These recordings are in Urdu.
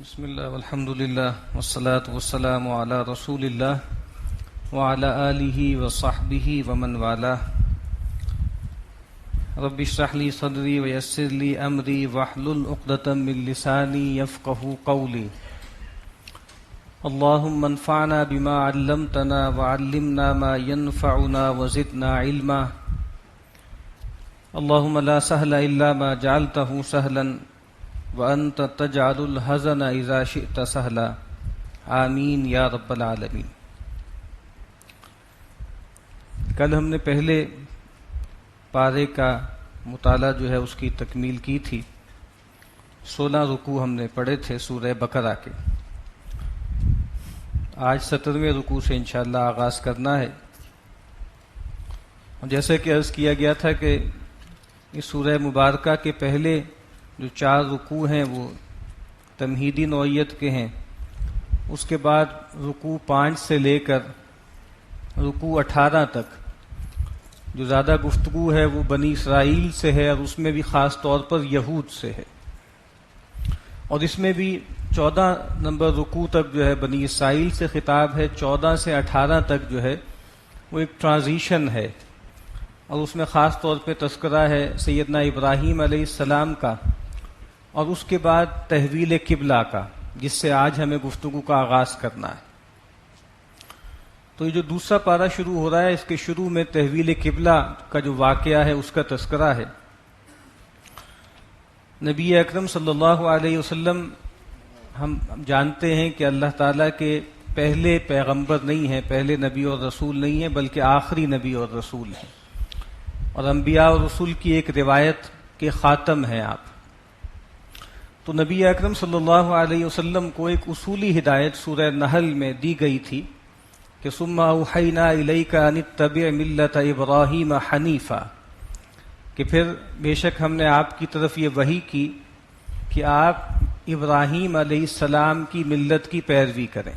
بسم اللہ والحمد للہ والصلاة والسلام علی رسول اللہ وعلی آلہ وصحبہ ومن والاه. رب اشرح لی صدری ویسر لی امری واحلل عقدۃ من لسانی یفقہوا قولی. اللہم انفعنا بما علمتنا وعلمنا ما ينفعنا وزدنا علما. اللہم لا سہل الا ما جعلتہ سہلا وَأَنْتَ تَجْعَلُ الْحَزَنَ إِذَا شِئْتَ سَهْلًا. آمین یا رب العالمین. کل ہم نے پہلے پارے کا مطالعہ جو ہے اس کی تکمیل کی تھی. 16 رکوع ہم نے پڑھے تھے سورہ بقرہ کے. آج 17ویں رکوع سے انشاءاللہ آغاز کرنا ہے. جیسے کہ عرض کیا گیا تھا کہ اس سورہ مبارکہ کے پہلے جو 4 رکوع ہیں وہ تمہیدی نوعیت کے ہیں. اس کے بعد رکوع 5 سے لے کر رکوع 18 تک جو زیادہ گفتگو ہے وہ بنی اسرائیل سے ہے، اور اس میں بھی خاص طور پر یہود سے ہے. اور اس میں بھی 14 نمبر رکوع تک جو ہے بنی اسرائیل سے خطاب ہے. 14 سے 18 تک جو ہے وہ ایک ٹرانزیشن ہے، اور اس میں خاص طور پہ تذکرہ ہے سیدنا ابراہیم علیہ السلام کا، اور اس کے بعد تحویل قبلہ کا، جس سے آج ہمیں گفتگو کا آغاز کرنا ہے. تو یہ جو دوسرا پارہ شروع ہو رہا ہے، اس کے شروع میں تحویل قبلہ کا جو واقعہ ہے اس کا تذکرہ ہے. نبی اکرم صلی اللہ علیہ وسلم ہم جانتے ہیں کہ اللہ تعالیٰ کے پہلے پیغمبر نہیں ہیں، پہلے نبی اور رسول نہیں ہیں، بلکہ آخری نبی اور رسول ہیں، اور انبیاء اور رسول کی ایک روایت کے خاتم ہیں آپ. تو نبی اکرم صلی اللہ علیہ وسلم کو ایک اصولی ہدایت سورہ نحل میں دی گئی تھی کہ ثم اوحینا الیک ان اتبع ملت ابراہیم حنیفا، کہ پھر بے شک ہم نے آپ کی طرف یہ وحی کی کہ آپ ابراہیم علیہ السلام کی ملت کی پیروی کریں.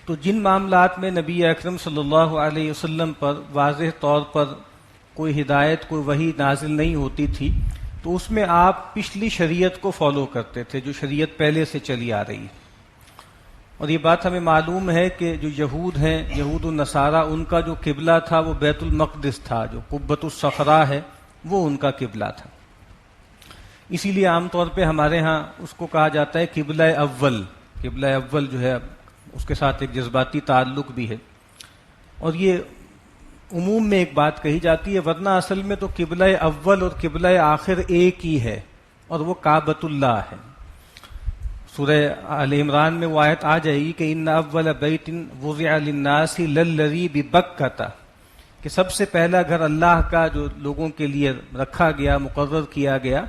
تو جن معاملات میں نبی اکرم صلی اللہ علیہ وسلم پر واضح طور پر کوئی ہدایت، کوئی وحی نازل نہیں ہوتی تھی، تو اس میں آپ پچھلی شریعت کو فالو کرتے تھے جو شریعت پہلے سے چلی آ رہی ہے. اور یہ بات ہمیں معلوم ہے کہ جو یہود ہیں، یہود النصارہ، ان کا جو قبلہ تھا وہ بیت المقدس تھا، جو قبۃ الصخرہ ہے وہ ان کا قبلہ تھا. اسی لیے عام طور پہ ہمارے ہاں اس کو کہا جاتا ہے قبلہ اول. قبلہ اول جو ہے اس کے ساتھ ایک جذباتی تعلق بھی ہے، اور یہ عموم میں ایک بات کہی جاتی ہے، ورنہ اصل میں تو قبلہ اول اور قبلہ آخر ایک ہی ہے، اور وہ کعبۃ اللہ ہے. سورہ آل عمران میں وہ آیت آ جائے گی کہ ان اول بیت وضع للناس للذی ببکۃ، کہ سب سے پہلا گھر اللہ کا جو لوگوں کے لیے رکھا گیا، مقرر کیا گیا،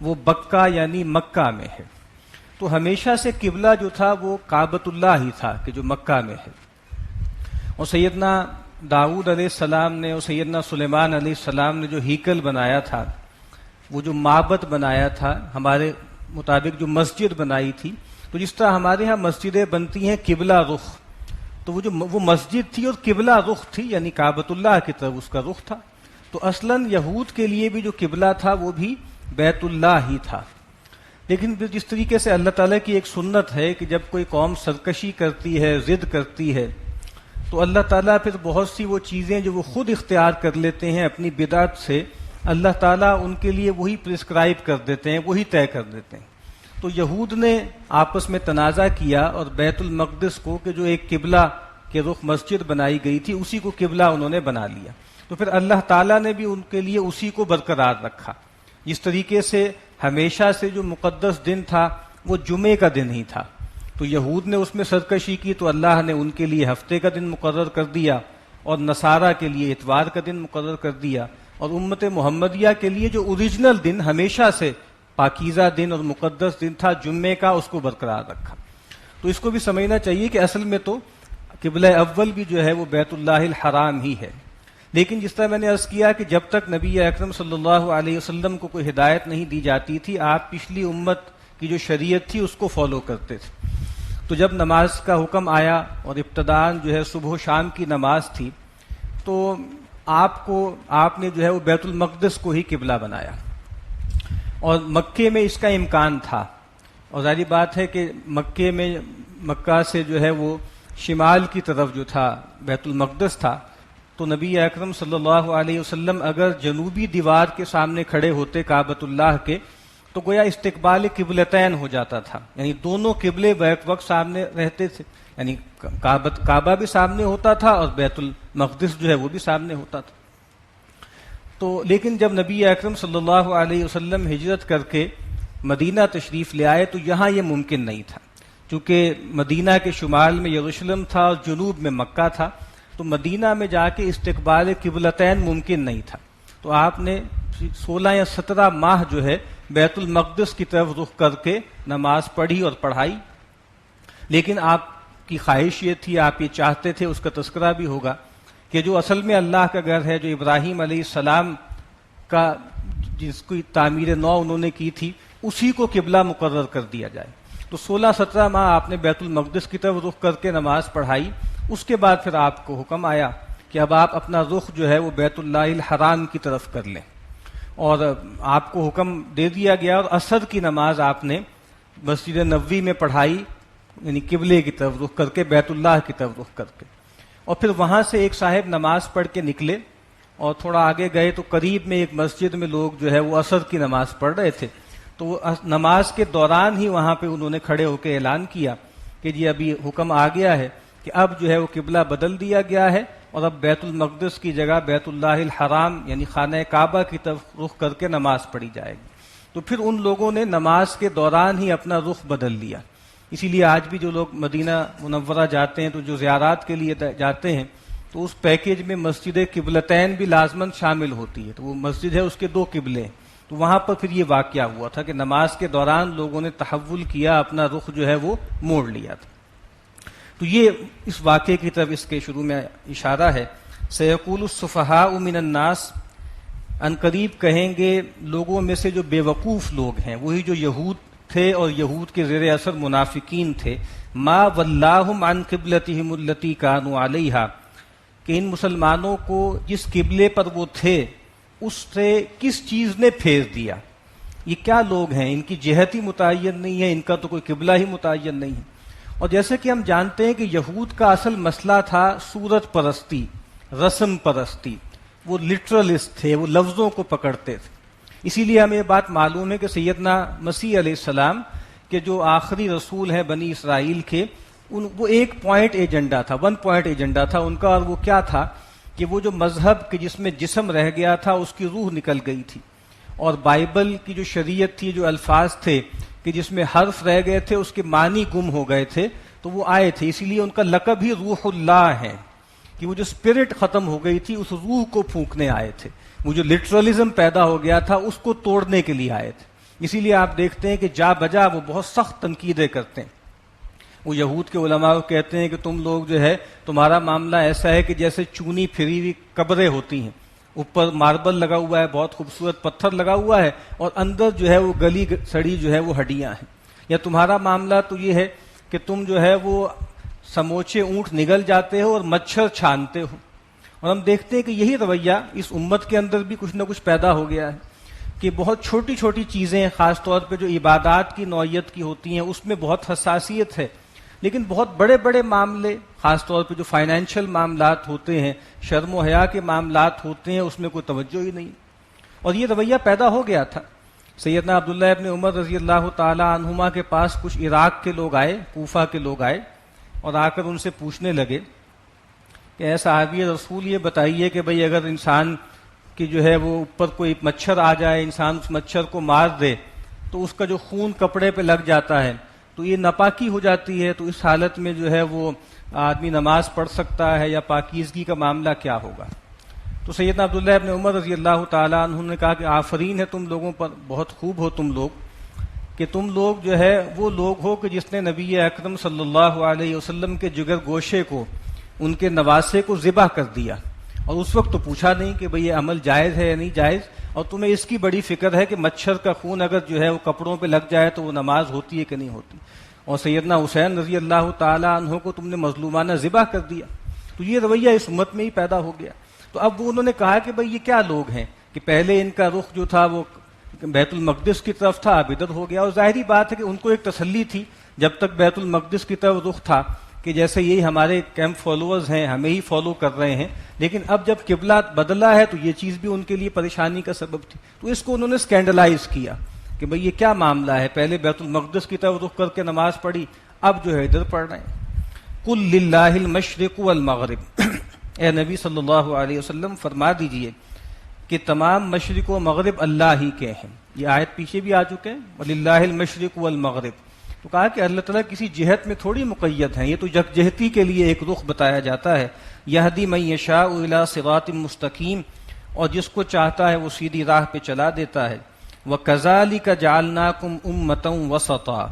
وہ بکہ یعنی مکہ میں ہے. تو ہمیشہ سے قبلہ جو تھا وہ کعبۃ اللہ ہی تھا کہ جو مکہ میں ہے. اور سیدنا داؤد علیہ السلام نے اور سیدنا سلیمان علیہ السلام نے جو ہیکل بنایا تھا، وہ جو معبد بنایا تھا، ہمارے مطابق جو مسجد بنائی تھی، تو جس طرح ہمارے ہاں مسجدیں بنتی ہیں قبلہ رخ، تو وہ مسجد تھی اور قبلہ رخ تھی، یعنی کعبۃ اللہ کی طرف اس کا رخ تھا. تو اصلاً یہود کے لیے بھی جو قبلہ تھا وہ بھی بیت اللہ ہی تھا. لیکن جس طریقے سے اللہ تعالیٰ کی ایک سنت ہے کہ جب کوئی قوم سرکشی کرتی ہے، ضد کرتی ہے، تو اللہ تعالیٰ پھر بہت سی وہ چیزیں جو وہ خود اختیار کر لیتے ہیں اپنی بدعت سے، اللہ تعالیٰ ان کے لیے وہی پرسکرائب کر دیتے ہیں، وہی طے کر دیتے ہیں. تو یہود نے آپس میں تنازع کیا اور بیت المقدس کو، کہ جو ایک قبلہ کے رخ مسجد بنائی گئی تھی، اسی کو قبلہ انہوں نے بنا لیا. تو پھر اللہ تعالیٰ نے بھی ان کے لیے اسی کو برقرار رکھا. جس طریقے سے ہمیشہ سے جو مقدس دن تھا وہ جمعے کا دن ہی تھا، تو یہود نے اس میں سرکشی کی تو اللہ نے ان کے لیے ہفتے کا دن مقرر کر دیا، اور نصارہ کے لیے اتوار کا دن مقرر کر دیا، اور امت محمدیہ کے لیے جو اوریجنل دن ہمیشہ سے پاکیزہ دن اور مقدس دن تھا جمعے کا، اس کو برقرار رکھا. تو اس کو بھی سمجھنا چاہیے کہ اصل میں تو قبلہ اول بھی جو ہے وہ بیت اللہ الحرام ہی ہے. لیکن جس طرح میں نے عرض کیا کہ جب تک نبی اکرم صلی اللہ علیہ وسلم کو کوئی ہدایت نہیں دی جاتی تھی، آپ پچھلی امت کی جو شریعت تھی اس کو فالو کرتے تھے. تو جب نماز کا حکم آیا اور ابتداءً جو ہے صبح و شام کی نماز تھی، تو آپ نے جو ہے وہ بیت المقدس کو ہی قبلہ بنایا. اور مکے میں اس کا امکان تھا اور ظاہری بات ہے کہ مکہ سے جو ہے وہ شمال کی طرف جو تھا بیت المقدس تھا، تو نبی اکرم صلی اللہ علیہ وسلم اگر جنوبی دیوار کے سامنے کھڑے ہوتے کعبۃ اللہ کے تو گویا استقبال قبلتین ہو جاتا تھا، یعنی دونوں قبلے بیک وقت سامنے رہتے تھے، یعنی کعبہ بھی سامنے ہوتا تھا اور بیت المقدس جو ہے وہ بھی سامنے ہوتا تھا۔ تو لیکن جب نبی اکرم صلی اللہ علیہ وسلم ہجرت کر کے مدینہ تشریف لے آئے تو یہاں یہ ممکن نہیں تھا، چونکہ مدینہ کے شمال میں یروشلم تھا اور جنوب میں مکہ تھا، تو مدینہ میں جا کے استقبال قبلتین ممکن نہیں تھا، تو آپ نے 16 یا 17 ماہ جو ہے بیت المقدس کی طرف رخ کر کے نماز پڑھی اور پڑھائی۔ لیکن آپ کی خواہش یہ تھی، آپ یہ چاہتے تھے، اس کا تذکرہ بھی ہوگا کہ جو اصل میں اللہ کا گھر ہے، جو ابراہیم علیہ السلام کا جس کی تعمیر نو انہوں نے کی تھی، اسی کو قبلہ مقرر کر دیا جائے۔ تو 16-17 ماہ آپ نے بیت المقدس کی طرف رخ کر کے نماز پڑھائی۔ اس کے بعد پھر آپ کو حکم آیا کہ اب آپ اپنا رخ جو ہے وہ بیت اللہ الحرام کی طرف کر لیں، اور آپ کو حکم دے دیا گیا، اور عصر کی نماز آپ نے مسجد نبوی میں پڑھائی، یعنی قبلے کی طرف رخ کر کے، بیت اللہ کی طرف رخ کر کے۔ اور پھر وہاں سے ایک صاحب نماز پڑھ کے نکلے اور تھوڑا آگے گئے تو قریب میں ایک مسجد میں لوگ جو ہے وہ عصر کی نماز پڑھ رہے تھے، تو وہ نماز کے دوران ہی وہاں پہ انہوں نے کھڑے ہو کے اعلان کیا کہ جی ابھی حکم آ گیا ہے کہ اب جو ہے وہ قبلہ بدل دیا گیا ہے، اور اب بیت المقدس کی جگہ بیت اللہ الحرام یعنی خانہ کعبہ کی طرف رخ کر کے نماز پڑھی جائے گی۔ تو پھر ان لوگوں نے نماز کے دوران ہی اپنا رخ بدل لیا۔ اسی لیے آج بھی جو لوگ مدینہ منورہ جاتے ہیں تو جو زیارات کے لیے جاتے ہیں تو اس پیکیج میں مسجد قبلتین بھی لازماً شامل ہوتی ہے، تو وہ مسجد ہے، اس کے 2 قبلے ہیں، تو وہاں پر پھر یہ واقعہ ہوا تھا کہ نماز کے دوران لوگوں نے تحول کیا، اپنا رخ جو ہے وہ موڑ لیا تھا۔ تو یہ اس واقعے کی طرف اس کے شروع میں اشارہ ہے۔ سیقول السفہاء من الناس، ان قریب کہیں گے لوگوں میں سے جو بے وقوف لوگ ہیں، وہی جو یہود تھے اور یہود کے زیر اثر منافقین تھے، ما ولاہم عن قبلتہم التی کانوا علیہا، کہ ان مسلمانوں کو جس قبلے پر وہ تھے اس سے کس چیز نے پھیر دیا۔ یہ کیا لوگ ہیں، ان کی جہت ہی متعین نہیں ہے، ان کا تو کوئی قبلہ ہی متعین نہیں ہے۔ اور جیسے کہ ہم جانتے ہیں کہ یہود کا اصل مسئلہ تھا صورت پرستی، رسم پرستی، وہ لٹرلسٹ تھے، وہ لفظوں کو پکڑتے تھے۔ اسی لیے ہمیں یہ بات معلوم ہے کہ سیدنا مسیح علیہ السلام کے جو آخری رسول ہیں بنی اسرائیل کے، وہ ایک پوائنٹ ایجنڈا تھا، 1 پوائنٹ ایجنڈا تھا ان کا، اور وہ کیا تھا کہ وہ جو مذہب کے جس میں جسم رہ گیا تھا اس کی روح نکل گئی تھی، اور بائبل کی جو شریعت تھی، جو الفاظ تھے کہ جس میں حرف رہ گئے تھے، اس کے معنی گم ہو گئے تھے، تو وہ آئے تھے۔ اسی لیے ان کا لقب ہی روح اللہ ہے، کہ وہ جو اسپرٹ ختم ہو گئی تھی اس روح کو پھونکنے آئے تھے، وہ جو لٹرلزم پیدا ہو گیا تھا اس کو توڑنے کے لیے آئے تھے۔ اسی لیے آپ دیکھتے ہیں کہ جا بجا وہ بہت سخت تنقیدیں کرتے ہیں۔ وہ یہود کے علماء کو کہتے ہیں کہ تم لوگ جو ہے تمہارا معاملہ ایسا ہے کہ جیسے چونی پھری ہوئی قبریں ہوتی ہیں، اوپر ماربل لگا ہوا ہے، بہت خوبصورت پتھر لگا ہوا ہے، اور اندر جو ہے وہ گلی سڑی جو ہے وہ ہڈیاں ہیں۔ یا تمہارا معاملہ تو یہ ہے کہ تم جو ہے وہ سموچے اونٹ نگل جاتے ہو اور مچھر چھانتے ہو۔ اور ہم دیکھتے ہیں کہ یہی رویہ اس امت کے اندر بھی کچھ نہ کچھ پیدا ہو گیا ہے، کہ بہت چھوٹی چھوٹی چیزیں، خاص طور پہ جو عبادات کی نوعیت کی ہوتی ہیں اس میں بہت حساسیت ہے، لیکن بہت بڑے بڑے معاملے، خاص طور پہ جو فائنینشیل معاملات ہوتے ہیں، شرم و حیا کے معاملات ہوتے ہیں، اس میں کوئی توجہ ہی نہیں۔ اور یہ رویہ پیدا ہو گیا تھا۔ سیدنا عبداللہ ابن عمر رضی اللہ تعالی عنہما کے پاس کچھ عراق کے لوگ آئے، کوفہ کے لوگ آئے، اور آ کر ان سے پوچھنے لگے کہ اے صحابی رسول، یہ بتائیے کہ بھئی اگر انسان کی جو ہے وہ اوپر کوئی مچھر آ جائے، انسان اس مچھر کو مار دے تو اس کا جو خون کپڑے پہ لگ جاتا ہے تو یہ ناپاکی ہو جاتی ہے، تو اس حالت میں جو ہے وہ آدمی نماز پڑھ سکتا ہے یا پاکیزگی کا معاملہ کیا ہوگا؟ تو سیدنا عبداللہ ابن عمر رضی اللہ تعالیٰ عنہ نے کہا کہ آفرین ہے تم لوگوں پر، بہت خوب ہو تم لوگ، کہ تم لوگ جو ہے وہ لوگ ہو کہ جس نے نبی اکرم صلی اللہ علیہ وسلم کے جگر گوشے کو، ان کے نواسے کو ذبح کر دیا، اور اس وقت تو پوچھا نہیں کہ بھئی یہ عمل جائز ہے یا نہیں جائز، اور تمہیں اس کی بڑی فکر ہے کہ مچھر کا خون اگر جو ہے وہ کپڑوں پہ لگ جائے تو وہ نماز ہوتی ہے کہ نہیں ہوتی، اور سیدنا حسین رضی اللہ تعالیٰ عنہ کو تم نے مظلومانہ ذبح کر دیا۔ تو یہ رویہ اس امت میں ہی پیدا ہو گیا۔ تو اب وہ انہوں نے کہا کہ بھئی یہ کیا لوگ ہیں کہ پہلے ان کا رخ جو تھا وہ بیت المقدس کی طرف تھا، اب ادھر ہو گیا. اور ظاہری بات ہے کہ ان کو ایک تسلی تھی جب تک بیت المقدس کی طرف رخ تھا کہ جیسے یہی ہمارے کیمپ فالوورز ہیں، ہمیں ہی فالو کر رہے ہیں. لیکن اب جب قبلہ بدلا ہے تو یہ چیز بھی ان کے لیے پریشانی کا سبب تھی. تو اس کو انہوں نے اسکینڈلائز کیا کہ بھئی یہ کیا معاملہ ہے، پہلے بیت المقدس کی طرف رخ کر کے نماز پڑھی، اب جو ہے ادھر پڑھ رہے ہیں. قل للہ المشرق والمغرب، اے نبی صلی اللہ علیہ وسلم فرما دیجئے کہ تمام مشرق و مغرب اللہ ہی کے ہیں. یہ آیت پیچھے بھی آ چکے ہیں، وَلِلَّهِ الْمَشْرِقُ وَالْمَغْرِبُ. تو کہا کہ اللہ تعالیٰ کسی جہت میں تھوڑی مقید ہیں، یہ تو یکجہتی کے لیے ایک رخ بتایا جاتا ہے. یہدی من یشاء الی صراط مستقیم، اور جس کو چاہتا ہے وہ سیدھی راہ پہ چلا دیتا ہے. وَكَذَلِكَ جَعَلْنَاكُمْ أُمَّةً وَسَطًا،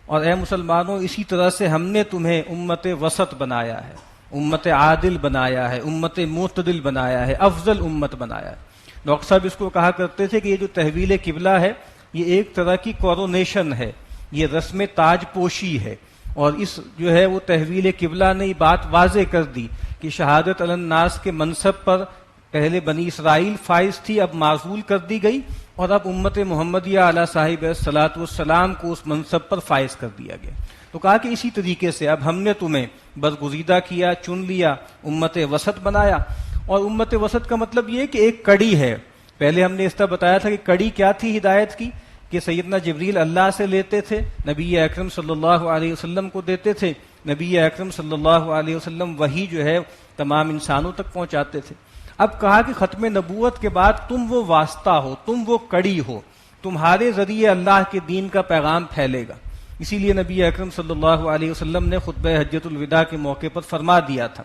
اور اے مسلمانوں اسی طرح سے ہم نے تمہیں امت وسط بنایا ہے، امت عادل بنایا ہے، امت معتدل بنایا ہے، افضل امت بنایا ہے. ڈاکٹر صاحب اس کو کہا کرتے تھے کہ یہ جو تحویل قبلہ ہے یہ ایک طرح کی کورونیشن ہے، یہ رسم تاج پوشی ہے. اور اس جو ہے وہ تحویل قبلہ نے یہ بات واضح کر دی کہ شہادت علی الناس کے منصب پر پہلے بنی اسرائیل فائز تھی، اب معزول کر دی گئی، اور اب امت محمدیہ علی صاحب الصلاۃ والسلام کو اس منصب پر فائز کر دیا گیا. تو کہا کہ اسی طریقے سے اب ہم نے تمہیں برگزیدہ کیا، چن لیا، امت وسط بنایا. اور امت وسط کا مطلب یہ کہ ایک کڑی ہے. پہلے ہم نے اس طرح بتایا تھا کہ کڑی کیا تھی ہدایت کی، کہ سیدنا جبریل اللہ سے لیتے تھے، نبی اکرم صلی اللہ علیہ وسلم کو دیتے تھے، نبی اکرم صلی اللہ علیہ وسلم وہی جو ہے تمام انسانوں تک پہنچاتے تھے. اب کہا کہ ختم نبوت کے بعد تم وہ واسطہ ہو، تم وہ کڑی ہو، تمہارے ذریعے اللہ کے دین کا پیغام پھیلے گا. اسی لیے نبی اکرم صلی اللہ علیہ وسلم نے خطبہ حجۃ الوداع کے موقع پر فرما دیا تھا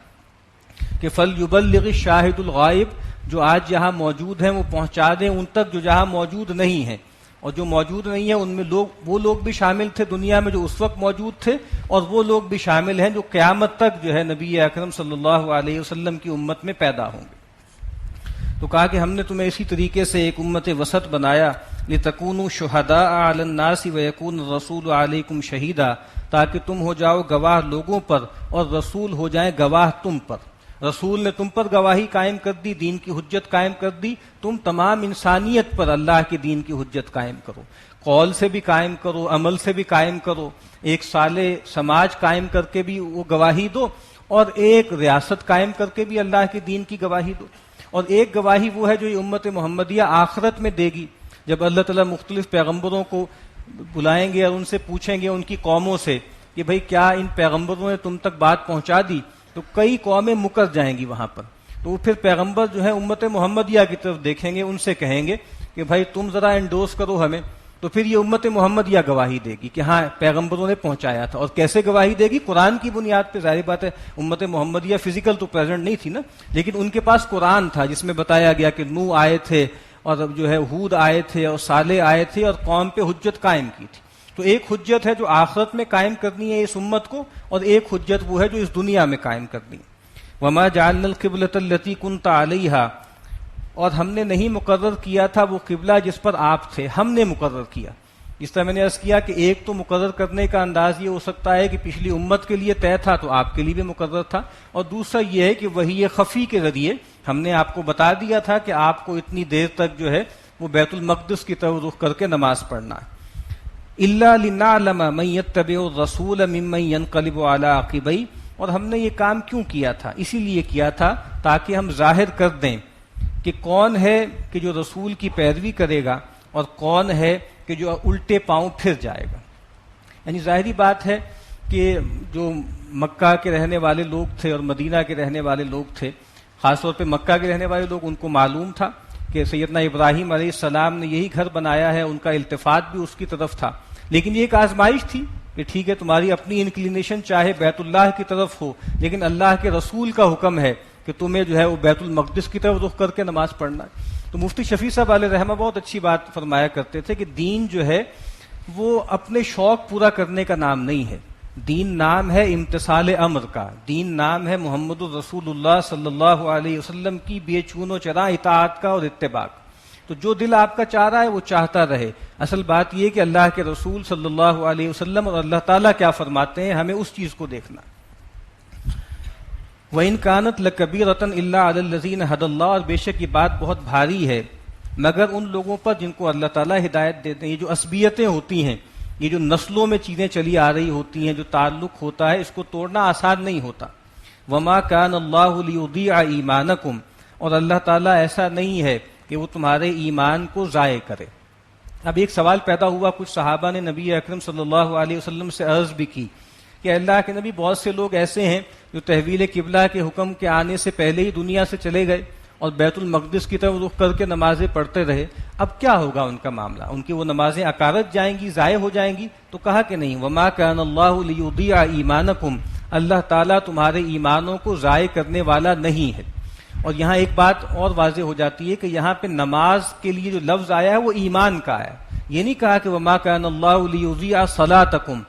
کہ فَلْيُبَلِّغِ الشَّاهِدُ الْغَائِبُ، جو آج جہاں موجود ہیں وہ پہنچا دیں ان تک جو جہاں موجود نہیں ہیں. اور جو موجود نہیں ہیں ان میں وہ لوگ بھی شامل تھے دنیا میں جو اس وقت موجود تھے، اور وہ لوگ بھی شامل ہیں جو قیامت تک جو ہے نبی اکرم صلی اللہ علیہ وسلم کی امت میں پیدا ہوں گے. تو کہا کہ ہم نے تمہیں اسی طریقے سے ایک امت وسط بنایا، لِتَكُونُوا شُهَدَاءَ عَلَى النَّاسِ وَيَكُونَ الرَّسُولُ عَلَيْكُمْ شَهِيدًا، تاکہ تم ہو جاؤ گواہ لوگوں پر اور رسول ہو جائیں گواہ تم پر. رسول نے تم پر گواہی قائم کر دی، دین کی حجت قائم کر دی، تم تمام انسانیت پر اللہ کے دین کی حجت قائم کرو، قول سے بھی قائم کرو، عمل سے بھی قائم کرو، ایک صالح سماج قائم کر کے بھی وہ گواہی دو، اور ایک ریاست قائم کر کے بھی اللہ کے دین کی گواہی دو. اور ایک گواہی وہ ہے جو یہ امت محمدیہ آخرت میں دے گی، جب اللہ تعالیٰ مختلف پیغمبروں کو بلائیں گے اور ان سے پوچھیں گے ان کی قوموں سے کہ بھئی کیا ان پیغمبروں نے تم تک بات پہنچا دی، تو کئی قومیں مکر جائیں گی وہاں پر. تو وہ پھر پیغمبر جو ہے امت محمدیہ کی طرف دیکھیں گے، ان سے کہیں گے کہ بھائی تم ذرا انڈورس کرو ہمیں. تو پھر یہ امت محمدیہ گواہی دے گی کہ ہاں پیغمبروں نے پہنچایا تھا. اور کیسے گواہی دے گی؟ قرآن کی بنیاد پہ. ظاہر بات ہے امت محمدیہ فزیکل تو پریزنٹ نہیں تھی نا، لیکن ان کے پاس قرآن تھا جس میں بتایا گیا کہ نوح آئے تھے، اور اب جو ہے ہود آئے تھے، اور صالح آئے تھے، اور قوم پہ حجت قائم کی تھی. تو ایک حجت ہے جو آخرت میں قائم کرنی ہے اس امت کو، اور ایک حجت وہ ہے جو اس دنیا میں قائم کرنی ہے. وَمَا جَعَلْنَا الْقِبْلَةَ الَّتِي كُنْتَ عَلَيْهَا، اور ہم نے نہیں مقرر کیا تھا وہ قبلہ جس پر آپ تھے، ہم نے مقرر کیا. جس طرح میں نے عرض کیا کہ ایک تو مقرر کرنے کا انداز یہ ہو سکتا ہے کہ پچھلی امت کے لیے طے تھا تو آپ کے لیے بھی مقرر تھا، اور دوسرا یہ ہے کہ وحی خفی کے ذریعے ہم نے آپ کو بتا دیا تھا کہ آپ کو اتنی دیر تک جو ہے وہ بیت المقدس کی طرف رخ کر کے نماز پڑھنا ہے. إِلَّا لِنَعْلَمَ مَن يَتَّبِعُ الرَّسُولَ مِمَّن يَنقَلِبُ عَلَىٰ عَقِبَيْهِ، اور ہم نے یہ کام کیوں کیا تھا؟ اسی لیے کیا تھا تاکہ ہم ظاہر کر دیں کہ کون ہے کہ جو رسول کی پیروی کرے گا اور کون ہے کہ جو الٹے پاؤں پھر جائے گا. یعنی ظاہری بات ہے کہ جو مکہ کے رہنے والے لوگ تھے اور مدینہ کے رہنے والے لوگ تھے، خاص طور پہ مکہ کے رہنے والے لوگ، ان کو معلوم تھا کہ سیدنا ابراہیم علیہ السلام نے یہی گھر بنایا ہے، ان کا التفات بھی اس کی طرف تھا. لیکن یہ ایک آزمائش تھی کہ ٹھیک ہے تمہاری اپنی انکلینیشن چاہے بیت اللہ کی طرف ہو، لیکن اللہ کے رسول کا حکم ہے کہ تمہیں جو ہے وہ بیت المقدس کی طرف رخ کر کے نماز پڑھنا ہے. تو مفتی شفیع صاحب علیہ رحمہ بہت اچھی بات فرمایا کرتے تھے کہ دین جو ہے وہ اپنے شوق پورا کرنے کا نام نہیں ہے، دین نام ہے امتثال امر کا، دین نام ہے محمد الرسول اللہ صلی اللہ علیہ وسلم کی بے چون و چرا اطاعت کا اور اتباع کا. تو جو دل آپ کا چاہ رہا ہے وہ چاہتا رہے. اصل بات یہ کہ اللہ کے رسول صلی اللہ علیہ وسلم اور اللہ تعالیٰ کیا فرماتے ہیں، ہمیں اس چیز کو دیکھنا. وَإِن كَانَتْ لَكَبِيرَةً إِلَّا عَلَى الَّذِينَ هَدَى اللَّهُ، اور بے شک یہ بات بہت بھاری ہے مگر ان لوگوں پر جن کو اللہ تعالیٰ ہدایت دیتے ہیں. یہ جو عصبیتیں ہوتی ہیں، یہ جو نسلوں میں چیزیں چلی آ رہی ہوتی ہیں، جو تعلق ہوتا ہے، اس کو توڑنا آسان نہیں ہوتا. وما کان اللہ لیضیع ایمانکم، اور اللہ تعالیٰ ایسا نہیں ہے کہ وہ تمہارے ایمان کو ضائع کرے. اب ایک سوال پیدا ہوا، کچھ صحابہ نے نبی اکرم صلی اللہ علیہ وسلم سے عرض بھی کی کہ اللہ کے نبی، بہت سے لوگ ایسے ہیں جو تحویل قبلہ کے حکم کے آنے سے پہلے ہی دنیا سے چلے گئے اور بیت المقدس کی طرف رخ کر کے نمازیں پڑھتے رہے، اب کیا ہوگا ان کا معاملہ؟ ان کی وہ نمازیں اکارت جائیں گی، ضائع ہو جائیں گی؟ تو کہا کہ نہیں، وما کان اللہ لیضیع ایمانکم، اللہ تعالیٰ تمہارے ایمانوں کو ضائع کرنے والا نہیں ہے. اور یہاں ایک بات اور واضح ہو جاتی ہے کہ یہاں پہ نماز کے لیے جو لفظ آیا ہے وہ ایمان کا ہے. یہ نہیں کہا کہ وما کان اللہ لیضیع صلاتکم،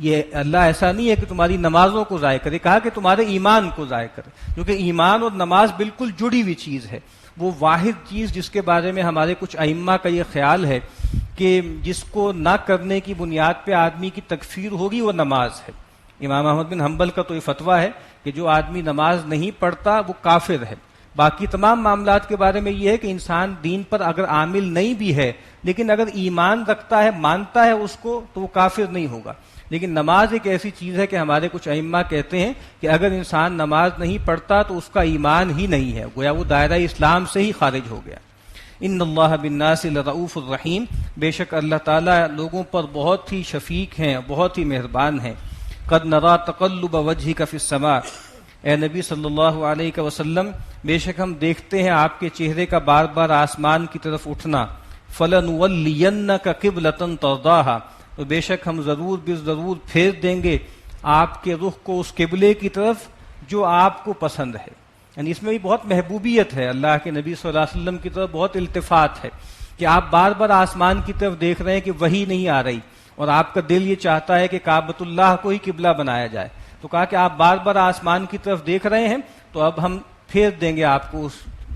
یہ اللہ ایسا نہیں ہے کہ تمہاری نمازوں کو ضائع کرے، کہا کہ تمہارے ایمان کو ضائع کرے، کیونکہ ایمان اور نماز بالکل جڑی ہوئی چیز ہے. وہ واحد چیز جس کے بارے میں ہمارے کچھ ائمہ کا یہ خیال ہے کہ جس کو نہ کرنے کی بنیاد پہ آدمی کی تکفیر ہوگی، وہ نماز ہے. امام احمد بن حنبل کا تو یہ فتویٰ ہے کہ جو آدمی نماز نہیں پڑھتا وہ کافر ہے. باقی تمام معاملات کے بارے میں یہ ہے کہ انسان دین پر اگر عامل نہیں بھی ہے لیکن اگر ایمان رکھتا ہے، مانتا ہے اس کو، تو وہ کافر نہیں ہوگا. لیکن نماز ایک ایسی چیز ہے کہ ہمارے کچھ ائمہ کہتے ہیں کہ اگر انسان نماز نہیں پڑھتا تو اس کا ایمان ہی نہیں ہے، گویا وہ دائرہ اسلام سے ہی خارج ہو گیا. ان اللہ بالناس لرؤوف الرحیم، بے شک اللہ تعالیٰ لوگوں پر بہت ہی شفیق ہیں، بہت ہی مہربان ہیں. قد نرى تقلب وجهك في السماء، اے نبی صلی اللہ علیہ وسلم، بے شک ہم دیکھتے ہیں آپ کے چہرے کا بار بار آسمان کی طرف اٹھنا. فَلَنُوَلِّيَنَّكَ قِبْلَةً تَرْضَاهَا، تو بے شک ہم ضرور پھیر دیں گے آپ کے رخ کو اس قبلے کی طرف جو آپ کو پسند ہے. یعنی اس میں بھی بہت محبوبیت ہے، اللہ کے نبی صلی اللہ علیہ وسلم کی طرف بہت التفات ہے کہ آپ بار بار آسمان کی طرف دیکھ رہے ہیں کہ وہی نہیں آ رہی، اور آپ کا دل یہ چاہتا ہے کہ کعبۃ اللہ کو ہی قبلہ بنایا جائے. تو کہا کہ آپ بار بار آسمان کی طرف دیکھ رہے ہیں، تو اب ہم پھیر دیں گے آپ کو اس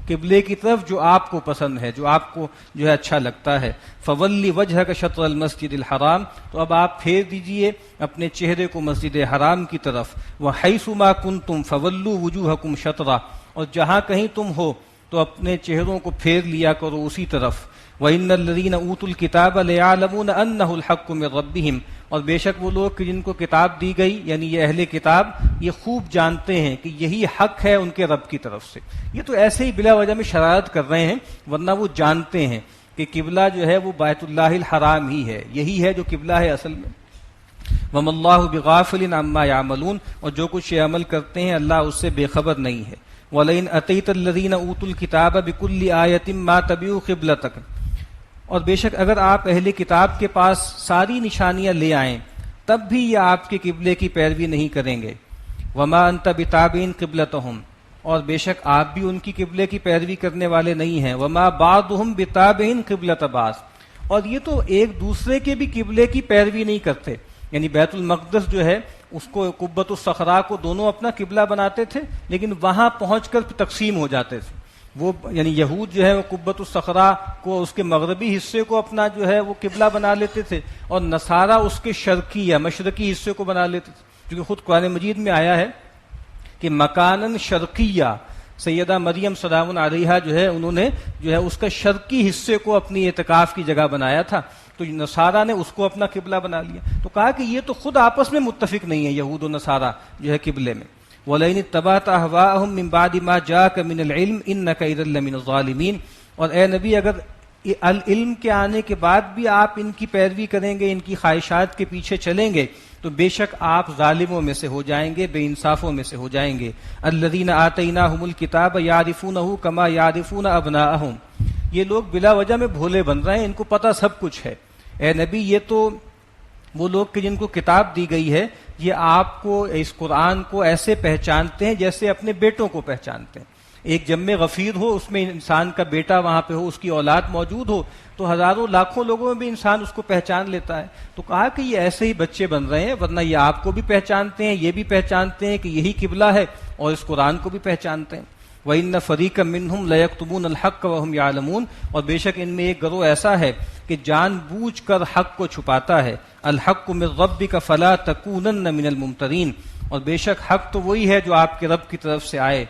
قبلے کی طرف جو آپ کو پسند ہے، جو آپ کو جو ہے اچھا لگتا ہے. فولی وجہک شطر المسجد الحرام، تو اب آپ پھیر دیجئے اپنے چہرے کو مسجد حرام کی طرف. وحیث ما کنتم فولوا وجوہکم شطرہ، اور جہاں کہیں تم ہو تو اپنے چہروں کو پھیر لیا کرو اسی طرف. وَإِنَّ الَّذِينَ أُوتُوا الْكِتَابَ لَيَعْلَمُونَ أَنَّهُ الْحَقُّ مِنْ رَبِّهِمْ، اور بے شک وہ لوگ کہ جن کو کتاب دی گئی، یعنی یہ اہل کتاب، یہ خوب جانتے ہیں کہ یہی حق ہے ان کے رب کی طرف سے. یہ تو ایسے ہی بلا وجہ میں شرارت کر رہے ہیں، ورنہ وہ جانتے ہیں کہ قبلہ جو ہے وہ بیت اللہ الحرام ہی ہے، یہی ہے جو قبلہ ہے اصل میں. وَمَا اللَّهُ بِغَافِلٍ عَمَّا يَعْمَلُونَ، اور جو کچھ یہ عمل کرتے ہیں اللہ اس سے بے خبر نہیں ہے. وَلَئِنْ أَتَيْتَ الَّذِينَ أُوتُوا الْكِتَابَ بِكُلِّ آيَةٍ مَا تَبِعُوا قِبْلَتَكَ، اور بے شک اگر آپ اہل کتاب کے پاس ساری نشانیاں لے آئیں تب بھی یہ آپ کے قبلے کی پیروی نہیں کریں گے. وما انت بتابع قبلتهم، اور بے شک آپ بھی ان کی قبلے کی پیروی کرنے والے نہیں ہیں. وما بعضهم بتابع قبلۃ بعض، اور یہ تو ایک دوسرے کے بھی قبلے کی پیروی نہیں کرتے. یعنی بیت المقدس جو ہے اس کو قبۃ الصخرا کو دونوں اپنا قبلہ بناتے تھے، لیکن وہاں پہنچ کر تقسیم ہو جاتے تھے. وہ یعنی یہود جو ہے وہ قبۃ الصخرا کو، اس کے مغربی حصے کو اپنا جو ہے وہ قبلہ بنا لیتے تھے، اور نصارہ اس کے شرقی یا مشرقی حصے کو بنا لیتے تھے. کیونکہ خود قرآن مجید میں آیا ہے کہ مکاناً شرقیہ، سیدہ مریم سلام علیہا جو ہے انہوں نے جو ہے اس کا شرقی حصے کو اپنی اعتکاف کی جگہ بنایا تھا، تو نصارہ نے اس کو اپنا قبلہ بنا لیا. تو کہا کہ یہ تو خود آپس میں متفق نہیں ہے یہود و نصارہ جو ہے قبلے میں. وَلَئِنِ اتَّبَعْتَ أَهْوَاءَهُم مِّن بَعْدِ مَا جَاءَكَ مِنَ الْعِلْمِ إِنَّكَ إِذًا لَّمِنَ الظَّالِمِينَ، اور اے نبی اگر علم کے آنے کے بعد بھی آپ ان کی پیروی کریں گے، ان کی خواہشات کے پیچھے چلیں گے، تو بے شک آپ ظالموں میں سے ہو جائیں گے، بے انصافوں میں سے ہو جائیں گے. الَّذِينَ آتَيْنَاهُمُ الْكِتَابَ يَعْرِفُونَهُ كَمَا يَعْرِفُونَ أَبْنَاءَهُمْ، یہ لوگ بلا وجہ میں بھولے بن رہے ہیں، ان کو پتہ سب کچھ ہے. اے نبی یہ تو وہ لوگ کہ جن کو کتاب دی گئی ہے، یہ آپ کو اس قرآن کو ایسے پہچانتے ہیں جیسے اپنے بیٹوں کو پہچانتے ہیں. ایک جمع غفیر ہو، اس میں انسان کا بیٹا وہاں پہ ہو، اس کی اولاد موجود ہو، تو ہزاروں لاکھوں لوگوں میں بھی انسان اس کو پہچان لیتا ہے. تو کہا کہ یہ ایسے ہی بچے بن رہے ہیں، ورنہ یہ آپ کو بھی پہچانتے ہیں، یہ بھی پہچانتے ہیں کہ یہی قبلہ ہے، اور اس قرآن کو بھی پہچانتے ہیں. وَإِنَّ فَرِيقًا مِّنْهُمْ لَيَكْتُمُونَ الْحَقَّ وَهُمْ يَعْلَمُونَ، اور بے شک ان میں ایک گروہ ایسا ہے کہ جان بوجھ کر حق کو چھپاتا ہے. الْحَقُّ مِن رَّبِّكَ فَلَا تَكُونَنَّ مِنَ الْمُمْتَرِينَ، اور بے شک حق تو وہی ہے جو آپ کے رب کی طرف سے آئے،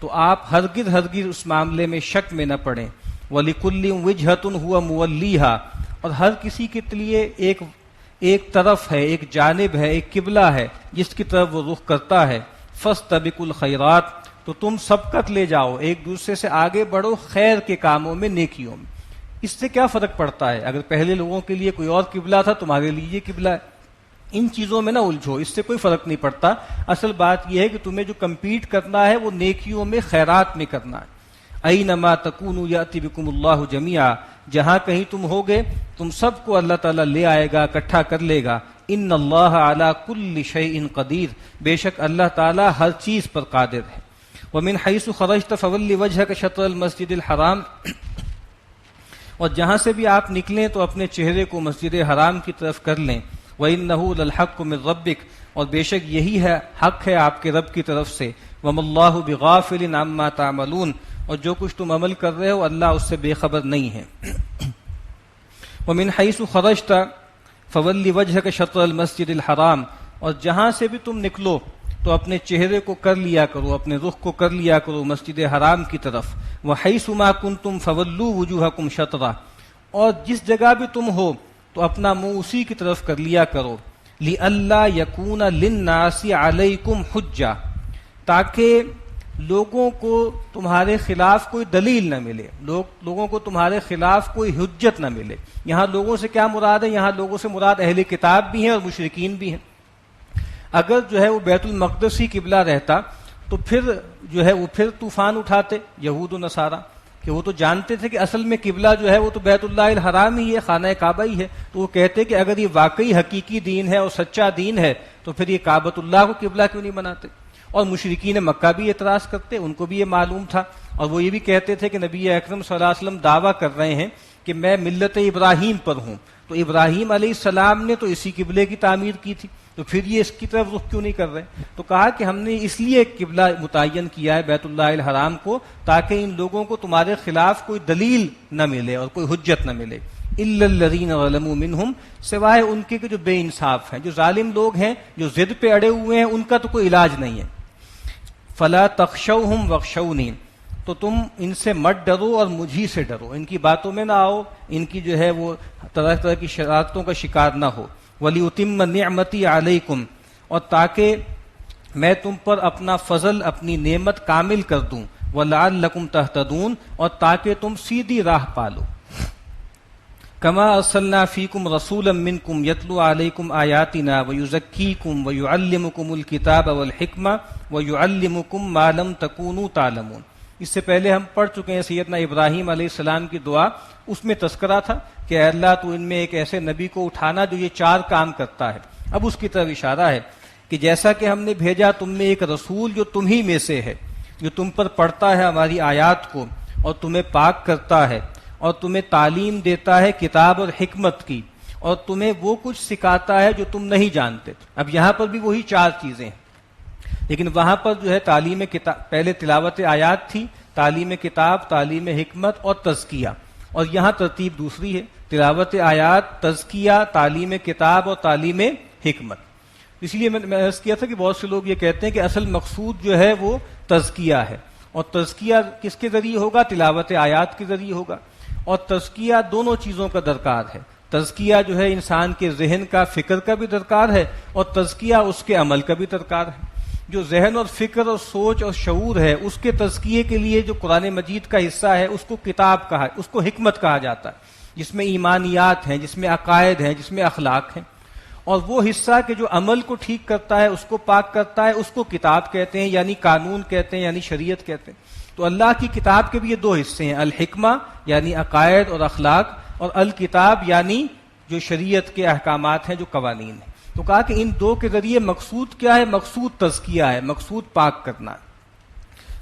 تو آپ ہرگز اس معاملے میں شک میں نہ پڑیں. وَلِكُلٍّ وِجْهَةٌ هُوَ مُوَلِّيهَا، اور ہر کسی کے لیے ایک طرف ہے، ایک جانب ہے، ایک قبلہ ہے جس کی طرف وہ رخ کرتا ہے. فَاسْتَبِقُوا الْخَيْرَاتِ، تو تم سبقت لے جاؤ، ایک دوسرے سے آگے بڑھو خیر کے کاموں میں، نیکیوں میں. اس سے کیا فرق پڑتا ہے؟ اگر پہلے لوگوں کے لیے کوئی اور قبلہ تھا، تمہارے لیے یہ قبلہ ہے. ان چیزوں میں نہ الجھو، اس سے کوئی فرق نہیں پڑتا. اصل بات یہ ہے کہ تمہیں جو کمپیٹ کرنا ہے وہ نیکیوں میں، خیرات میں کرنا ہے. اینما تکونوا یأتی بکم اللہ جمیعا، جہاں کہیں تم ہوگے تم سب کو اللہ تعالیٰ لے آئے گا، اکٹھا کر لے گا. ان اللہ علی کل شیء قدیر، بے شک اللہ تعالیٰ ہر چیز پر قادر ہے. ومن حیث خرجت فول وجہک شطر المسجد الحرام، اور جہاں سے بھی آپ نکلیں تو اپنے چہرے کو مسجد حرام کی طرف کر لیں. وَإِنَّهُ لَلْحَقُّ مِن رَبِّكَ، اور بے شک یہی ہے حق ہے آپ کے رب کی طرف سے. وَمَا اللَّهُ بِغَافِلٍ عَمَّا تَعْمَلُونَ، اور جو کچھ تم عمل کر رہے ہو اللہ اس سے بے خبر نہیں ہے. وَمِنْ حَيْثُ خَرَجْتَ فَوَلِّ وَجْهَكَ شَطْرَ الْمَسْجِدِ الْحَرَامِ، اور جہاں سے بھی تم نکلو تو اپنے چہرے کو کر لیا کرو، اپنے رخ کو کر لیا کرو مسجد حرام کی طرف. وَحَيْثُ مَا كُنْتُمْ فَوَلُّوا وُجُوهَكُمْ شَطْرَهُ، اور جس جگہ بھی تم ہو تو اپنا منہ اسی کی طرف کر لیا کرو. لِأَلَّا يَكُونَ لِلنَّاسِ عَلَيْكُمْ حُجَّةٌ، تاکہ لوگوں کو تمہارے خلاف کوئی دلیل نہ ملے، لوگوں کو تمہارے خلاف کوئی حجت نہ ملے. یہاں لوگوں سے کیا مراد ہے؟ یہاں لوگوں سے مراد اہل کتاب بھی ہیں اور مشرکین بھی ہیں. اگر جو ہے وہ بیت المقدس ہی قبلہ رہتا تو پھر جو ہے وہ پھر طوفان اٹھاتے یہود و نصارہ، کہ وہ تو جانتے تھے کہ اصل میں قبلہ جو ہے وہ تو بیت اللہ الحرام ہی ہے، خانہ کعبہ ہی ہے. تو وہ کہتے کہ اگر یہ واقعی حقیقی دین ہے اور سچا دین ہے تو پھر یہ کعبۃ اللہ کو قبلہ کیوں نہیں بناتے؟ اور مشرکین مکہ بھی اعتراض کرتے، ان کو بھی یہ معلوم تھا، اور وہ یہ بھی کہتے تھے کہ نبی اکرم صلی اللہ علیہ وسلم دعویٰ کر رہے ہیں کہ میں ملت ابراہیم پر ہوں. تو ابراہیم علیہ السلام نے تو اسی قبلے کی تعمیر کی تھی، تو پھر یہ اس کی طرف رخ کیوں نہیں کر رہے؟ تو کہا کہ ہم نے اس لیے قبلہ متعین کیا ہے بیت اللہ الحرام کو، تاکہ ان لوگوں کو تمہارے خلاف کوئی دلیل نہ ملے اور کوئی حجت نہ ملے. الا الذین ظلموا منہم، سوائے ان کے جو بے انصاف ہیں، جو ظالم لوگ ہیں، جو ضد پہ اڑے ہوئے ہیں، ان کا تو کوئی علاج نہیں ہے. فلا تخشوہم واخشونی، تو تم ان سے مت ڈرو اور مجھی سے ڈرو، ان کی باتوں میں نہ آؤ، ان کی جو ہے وہ طرح طرح کی شرارتوں کا شکار نہ ہو. وَلِأُتِمَّ نِعْمَتِي عَلَيْكُمْ، اور تاکہ میں تم پر اپنا فضل، اپنی نعمت کامل کر دوں. وَلَعَلَّكُمْ تَهْتَدُونَ، اور تاکہ تم سیدھی راہ پالو. كَمَا أَرْسَلْنَا فِيكُمْ رَسُولًا مِّنكُمْ يَتْلُو عَلَيْكُمْ آيَاتِنَا وَيُزَكِّيكُمْ وَيُعَلِّمُكُمُ الْكِتَابَ وَالْحِكْمَةَ وَيُعَلِّمُكُمْ مَا لَمْ تَكُونُوا تَعْلَمُونَ. اس سے پہلے ہم پڑھ چکے ہیں سیدنا ابراہیم علیہ السلام کی دعا، اس میں تذکرہ تھا کہ اے اللہ تو ان میں ایک ایسے نبی کو اٹھانا جو یہ 4 کام کرتا ہے. اب اس کی طرف اشارہ ہے کہ جیسا کہ ہم نے بھیجا تم میں ایک رسول جو تم ہی میں سے ہے، جو تم پر پڑھتا ہے ہماری آیات کو اور تمہیں پاک کرتا ہے اور تمہیں تعلیم دیتا ہے کتاب اور حکمت کی، اور تمہیں وہ کچھ سکھاتا ہے جو تم نہیں جانتے تھے. اب یہاں پر بھی وہی 4 چیزیں ہیں، لیکن وہاں پر جو ہے تعلیم کتاب، پہلے تلاوت آیات تھی، تعلیم کتاب، تعلیم حکمت اور تزکیہ، اور یہاں ترتیب دوسری ہے، تلاوت آیات، تزکیہ، تعلیم کتاب اور تعلیم حکمت. اس لیے میں نے عرض کیا تھا کہ بہت سے لوگ یہ کہتے ہیں کہ اصل مقصود جو ہے وہ تزکیہ ہے، اور تزکیہ کس کے ذریعے ہوگا؟ تلاوت آیات کے ذریعے ہوگا. اور تزکیہ دونوں چیزوں کا درکار ہے. تزکیہ جو ہے انسان کے ذہن کا، فکر کا بھی درکار ہے، اور تزکیہ اس کے عمل کا بھی درکار ہے. جو ذہن اور فکر اور سوچ اور شعور ہے، اس کے تزکیے کے لیے جو قرآن مجید کا حصہ ہے اس کو کتاب کہا، اس کو حکمت کہا جاتا ہے، جس میں ایمانیات ہیں، جس میں عقائد ہیں، جس میں اخلاق ہیں. اور وہ حصہ کہ جو عمل کو ٹھیک کرتا ہے، اس کو پاک کرتا ہے، اس کو کتاب کہتے ہیں، یعنی قانون کہتے ہیں، یعنی شریعت کہتے ہیں. تو اللہ کی کتاب کے بھی یہ 2 حصے ہیں، الحکمہ یعنی عقائد اور اخلاق، اور الکتاب یعنی جو شریعت کے احکامات ہیں، جو قوانین ہیں. تو کہا کہ ان 2 کے ذریعے مقصود کیا ہے؟ مقصود تزکیہ ہے، مقصود پاک کرنا ہے.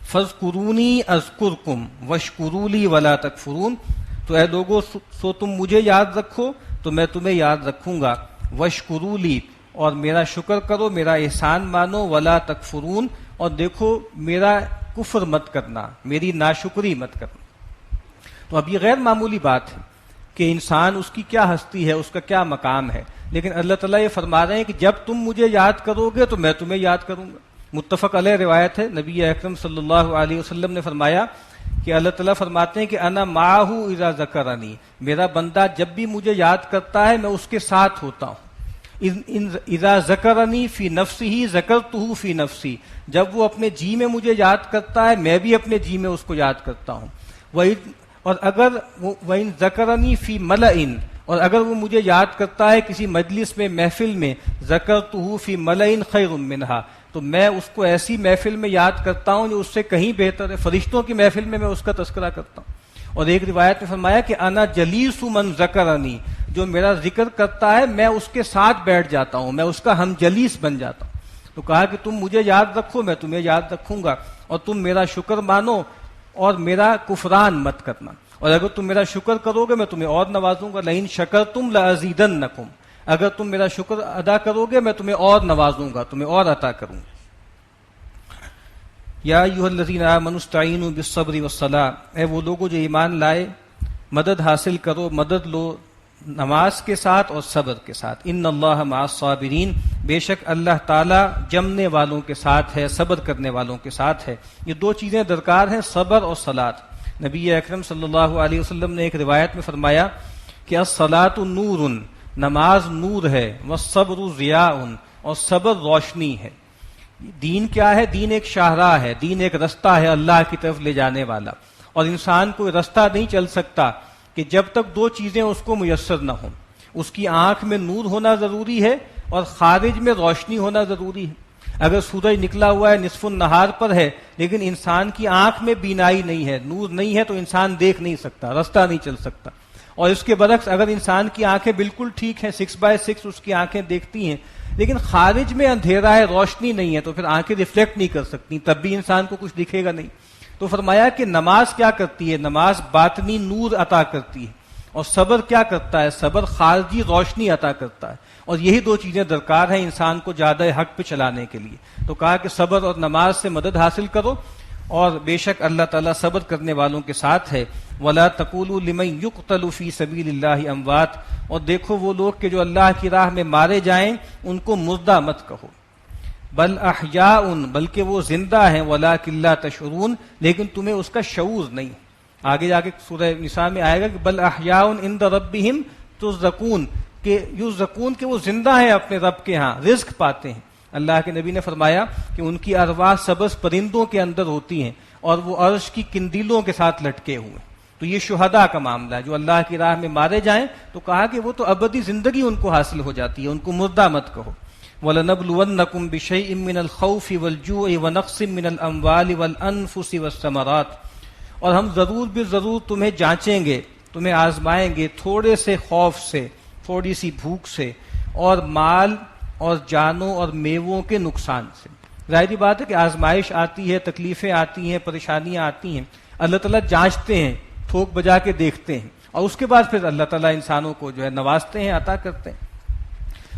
فَاذْكُرُونِي أَذْكُرْكُمْ وَاشْكُرُوا لِي وَلَا تَكْفُرُونَ، تو اے لوگو سو تم مجھے یاد رکھو تو میں تمہیں یاد رکھوں گا. وَاشْكُرُوا لِي، اور میرا شکر کرو، میرا احسان مانو. وَلَا تَكْفُرُونَ، اور دیکھو میرا کفر مت کرنا، میری ناشکری مت کرنا. تو اب یہ غیر معمولی بات ہے کہ انسان، اس کی کیا ہستی ہے، اس کا کیا مقام ہے، لیکن اللہ تعالیٰ یہ فرما رہے ہیں کہ جب تم مجھے یاد کرو گے تو میں تمہیں یاد کروں گا. متفق علیہ روایت ہے، نبی اکرم صلی اللہ علیہ وسلم نے فرمایا کہ اللہ تعالیٰ فرماتے ہیں کہ انا معہ اذا ذکرنی، میرا بندہ جب بھی مجھے یاد کرتا ہے میں اس کے ساتھ ہوتا ہوں. اذا ذکرنی فی نفسہ ذکرتہ فی نفسی، جب وہ اپنے جی میں مجھے یاد کرتا ہے میں بھی اپنے جی میں اس کو یاد کرتا ہوں. اور اگر وَإِن ذَكَرَنِي فِي مَلَئٍ، اور اگر وہ مجھے یاد کرتا ہے کسی مجلس میں، محفل میں، ذَكَرْتُهُ فِي مَلَئٍ خَيْرٌ مِّنْهَا، تو میں اس کو ایسی محفل میں یاد کرتا ہوں جو اس سے کہیں بہتر ہے. فرشتوں کی محفل میں اس کا تذکرہ کرتا ہوں. اور ایک روایت میں فرمایا کہ انا جلیس من ذکرنی، جو میرا ذکر کرتا ہے میں اس کے ساتھ بیٹھ جاتا ہوں، میں اس کا ہم جلیس بن جاتا ہوں. تو کہا کہ تم مجھے یاد رکھو میں تمہیں یاد رکھوں گا، اور تم میرا شکر مانو اور میرا کفران مت کرنا، اور اگر تم میرا شکر کرو گے میں تمہیں اور نوازوں گا. لئن شکرتم لازیدنکم، اگر تم میرا شکر ادا کرو گے میں تمہیں اور نوازوں گا، تمہیں اور عطا کروں گا. یا ایھا الذین آمنوا استعینوا بالصبر والصلاۃ، اے وہ لوگوں جو ایمان لائے مدد حاصل کرو، مدد لو نماز کے ساتھ اور صبر کے ساتھ. ان اللہ مع الصابرین، بے شک اللہ تعالیٰ جمنے والوں کے ساتھ ہے، صبر کرنے والوں کے ساتھ ہے. یہ دو چیزیں درکار ہیں، صبر اور صلاۃ. نبی اکرم صلی اللہ علیہ وسلم نے ایک روایت میں فرمایا کہ الصلاۃ نور، نماز نور ہے، والصبر ضیاء، اور صبر روشنی ہے. دین کیا ہے؟ دین ایک شاہراہ ہے، دین ایک رستہ ہے اللہ کی طرف لے جانے والا. اور انسان کوئی رستہ نہیں چل سکتا کہ جب تک دو چیزیں اس کو میسر نہ ہوں. اس کی آنکھ میں نور ہونا ضروری ہے اور خارج میں روشنی ہونا ضروری ہے. اگر سورج نکلا ہوا ہے، نصف النہار پر ہے، لیکن انسان کی آنکھ میں بینائی نہیں ہے، نور نہیں ہے، تو انسان دیکھ نہیں سکتا، رستہ نہیں چل سکتا. اور اس کے برعکس اگر انسان کی آنکھیں بالکل ٹھیک ہیں، 6x6 اس کی آنکھیں دیکھتی ہیں، لیکن خارج میں اندھیرا ہے، روشنی نہیں ہے، تو پھر آنکھیں ریفلیکٹ نہیں کر سکتی، تب بھی انسان کو کچھ دکھے گا نہیں. تو فرمایا کہ نماز کیا کرتی ہے؟ نماز باطنی نور عطا کرتی ہے. اور صبر کیا کرتا ہے؟ صبر خارجی روشنی عطا کرتا ہے. اور یہی دو چیزیں درکار ہیں انسان کو زیادہ حق پہ چلانے کے لیے. تو کہا کہ صبر اور نماز سے مدد حاصل کرو، اور بے شک اللہ تعالیٰ صبر کرنے والوں کے ساتھ ہے. وَلَا تَقُولُوا لِمَن يُقْتَلُ فِي سَبِيلِ اللَّهِ أَمْوَاتٌ، اور دیکھو وہ لوگ کہ جو اللہ کی راہ میں مارے جائیں ان کو مردہ مت کہو. بل احیاء، بلکہ وہ زندہ ہیں، وَلَٰكِن لَّا تَشْعُرُونَ، لیکن تمہیں اس کا شعور نہیں. آگے جا کے سورہ نساء میں آئے گا کہ بل احیاء عند ربہم ترزقون، کہ یرزقون کہ وہ زندہ ہیں اپنے رب کے ہاں، رزق پاتے ہیں. اللہ کے نبی نے فرمایا کہ ان کی ارواح سبز پرندوں کے اندر ہوتی ہیں اور وہ عرش کی کندیلوں کے ساتھ لٹکے ہوئے. تو یہ شہداء کا معاملہ ہے، جو اللہ کی راہ میں مارے جائیں تو کہا کہ وہ تو ابدی زندگی ان کو حاصل ہو جاتی ہے، ان کو مردہ مت کہو. وَلَنَبْلُوَنَّكُمْ بِشَيْءٍ مِّنَ الْخَوْفِ وَالْجُوعِ وَنَقْصٍ مِّنَ الْأَمْوَالِ وَالْأَنفُسِ وَالثَّمَرَاتِ، اور ہم ضرور بھی ضرور تمہیں جانچیں گے، تمہیں آزمائیں گے تھوڑے سے خوف سے، تھوڑی سی بھوک سے، اور مال اور جانوں اور میووں کے نقصان سے. ظاہری بات ہے کہ آزمائش آتی ہے، تکلیفیں آتی ہیں، پریشانیاں آتی ہیں، اللہ تعالیٰ جانچتے ہیں، ٹھوک بجا کے دیکھتے ہیں، اور اس کے بعد پھر اللہ تعالیٰ انسانوں کو جو ہے نوازتے ہیں، عطا کرتے ہیں.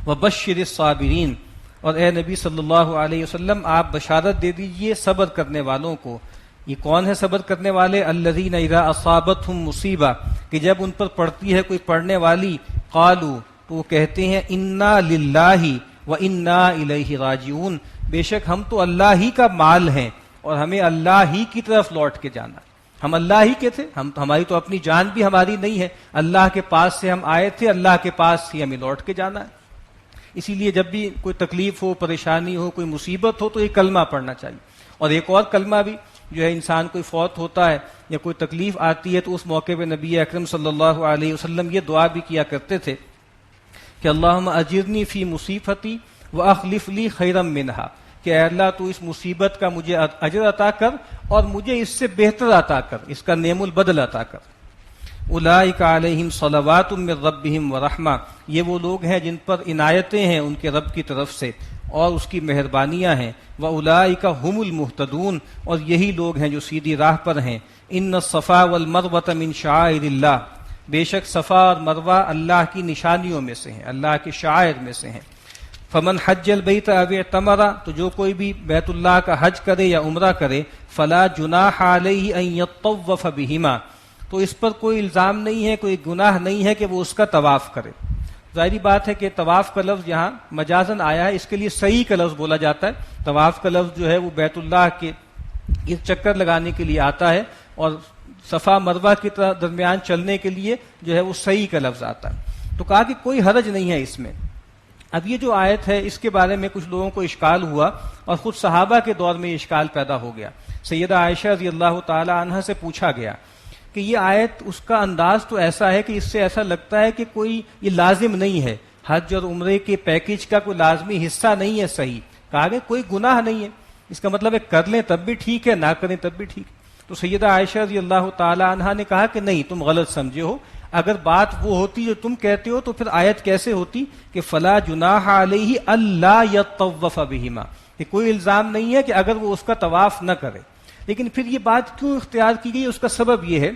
وَبَشِّرِ الصَّابِرِينَ، اور اے نبی صلی اللہ علیہ وسلم آپ بشارت دے دیجئے صبر کرنے والوں کو. یہ کون ہے صبر کرنے والے؟ الذین اذا اصابتہم مصیبہ، کہ جب ان پر پڑتی ہے کوئی پڑنے والی، قالوا، تو وہ کہتے ہیں انا للہ وانا الیہ راجعون، بے شک ہم تو اللہ ہی کا مال ہیں اور ہمیں اللہ ہی کی طرف لوٹ کے جانا ہے. ہم اللہ ہی کے تھے، ہماری تو اپنی جان بھی ہماری نہیں ہے، اللہ کے پاس سے ہم آئے تھے، اللہ کے پاس ہی ہمیں لوٹ کے جانا ہے. اسی لیے جب بھی کوئی تکلیف ہو، پریشانی ہو، کوئی مصیبت ہو تو یہ کلمہ پڑھنا چاہیے. اور ایک اور کلمہ بھی جو ہے، انسان کوئی فوت ہوتا ہے یا کوئی تکلیف آتی ہے تو اس موقع پہ نبی اکرم صلی اللہ علیہ وسلم یہ دعا بھی کیا کرتے تھے کہ اللہم اجرنی فی مصیبتی واخلف لی خیرا منہا، کہ اے اللہ تو اس مصیبت کا مجھے اجر عطا کر اور مجھے اس سے بہتر عطا کر، اس کا نعم البدل عطا کر. اولئک علیہم صلوات من ربہم ورحمہ، یہ وہ لوگ ہیں جن پر عنایتیں ہیں ان کے رب کی طرف سے اور اس کی مہربانیاں ہیں. واولئک هم المہتدون، اور یہی لوگ ہیں جو سیدھی راہ پر ہیں. ان الصفا والمروۃ من شعائر اللہ، بے شک صفا اور مروہ اللہ کی نشانیوں میں سے ہیں، اللہ کے شعائر میں سے ہیں. فمن حج البیت او اعتمر، تو جو کوئی بھی بیت اللہ کا حج کرے یا عمرہ کرے، فلا جناح علیہ ان یطوف بہما، تو اس پر کوئی الزام نہیں ہے، کوئی گناہ نہیں ہے کہ وہ اس کا طواف کرے. ظاہری بات ہے کہ طواف کا لفظ یہاں مجازن آیا ہے، اس کے لیے صحیح کا لفظ بولا جاتا ہے. طواف کا لفظ جو ہے وہ بیت اللہ کے ایک چکر لگانے کے لیے آتا ہے، اور صفا مروہ کے درمیان چلنے کے لیے جو ہے وہ صحیح کا لفظ آتا ہے. تو کہا کہ کوئی حرج نہیں ہے اس میں. اب یہ جو آیت ہے اس کے بارے میں کچھ لوگوں کو اشکال ہوا اور خود صحابہ کے دور میں یہ اشکال پیدا ہو گیا. سیدہ عائشہ رضی اللہ تعالی عنہا سے پوچھا گیا کہ یہ آیت اس کا انداز تو ایسا ہے کہ اس سے ایسا لگتا ہے کہ کوئی یہ لازم نہیں ہے, حج اور عمرے کے پیکج کا کوئی لازمی حصہ نہیں ہے صحیح. کہا کہ کوئی گناہ نہیں ہے, اس کا مطلب ہے کر لیں تب بھی ٹھیک ہے, نہ کریں تب بھی ٹھیک ہے. تو سیدہ عائشہ رضی اللہ تعالی عنہا نے کہا کہ نہیں, تم غلط سمجھے ہو. اگر بات وہ ہوتی جو تم کہتے ہو تو پھر آیت کیسے ہوتی کہ فلا جناح علیہ اللہ یطوف بہما, کہ کوئی الزام نہیں ہے کہ اگر وہ اس کا طواف نہ کرے. لیکن پھر یہ بات کیوں اختیار کی گئی, اس کا سبب یہ ہے,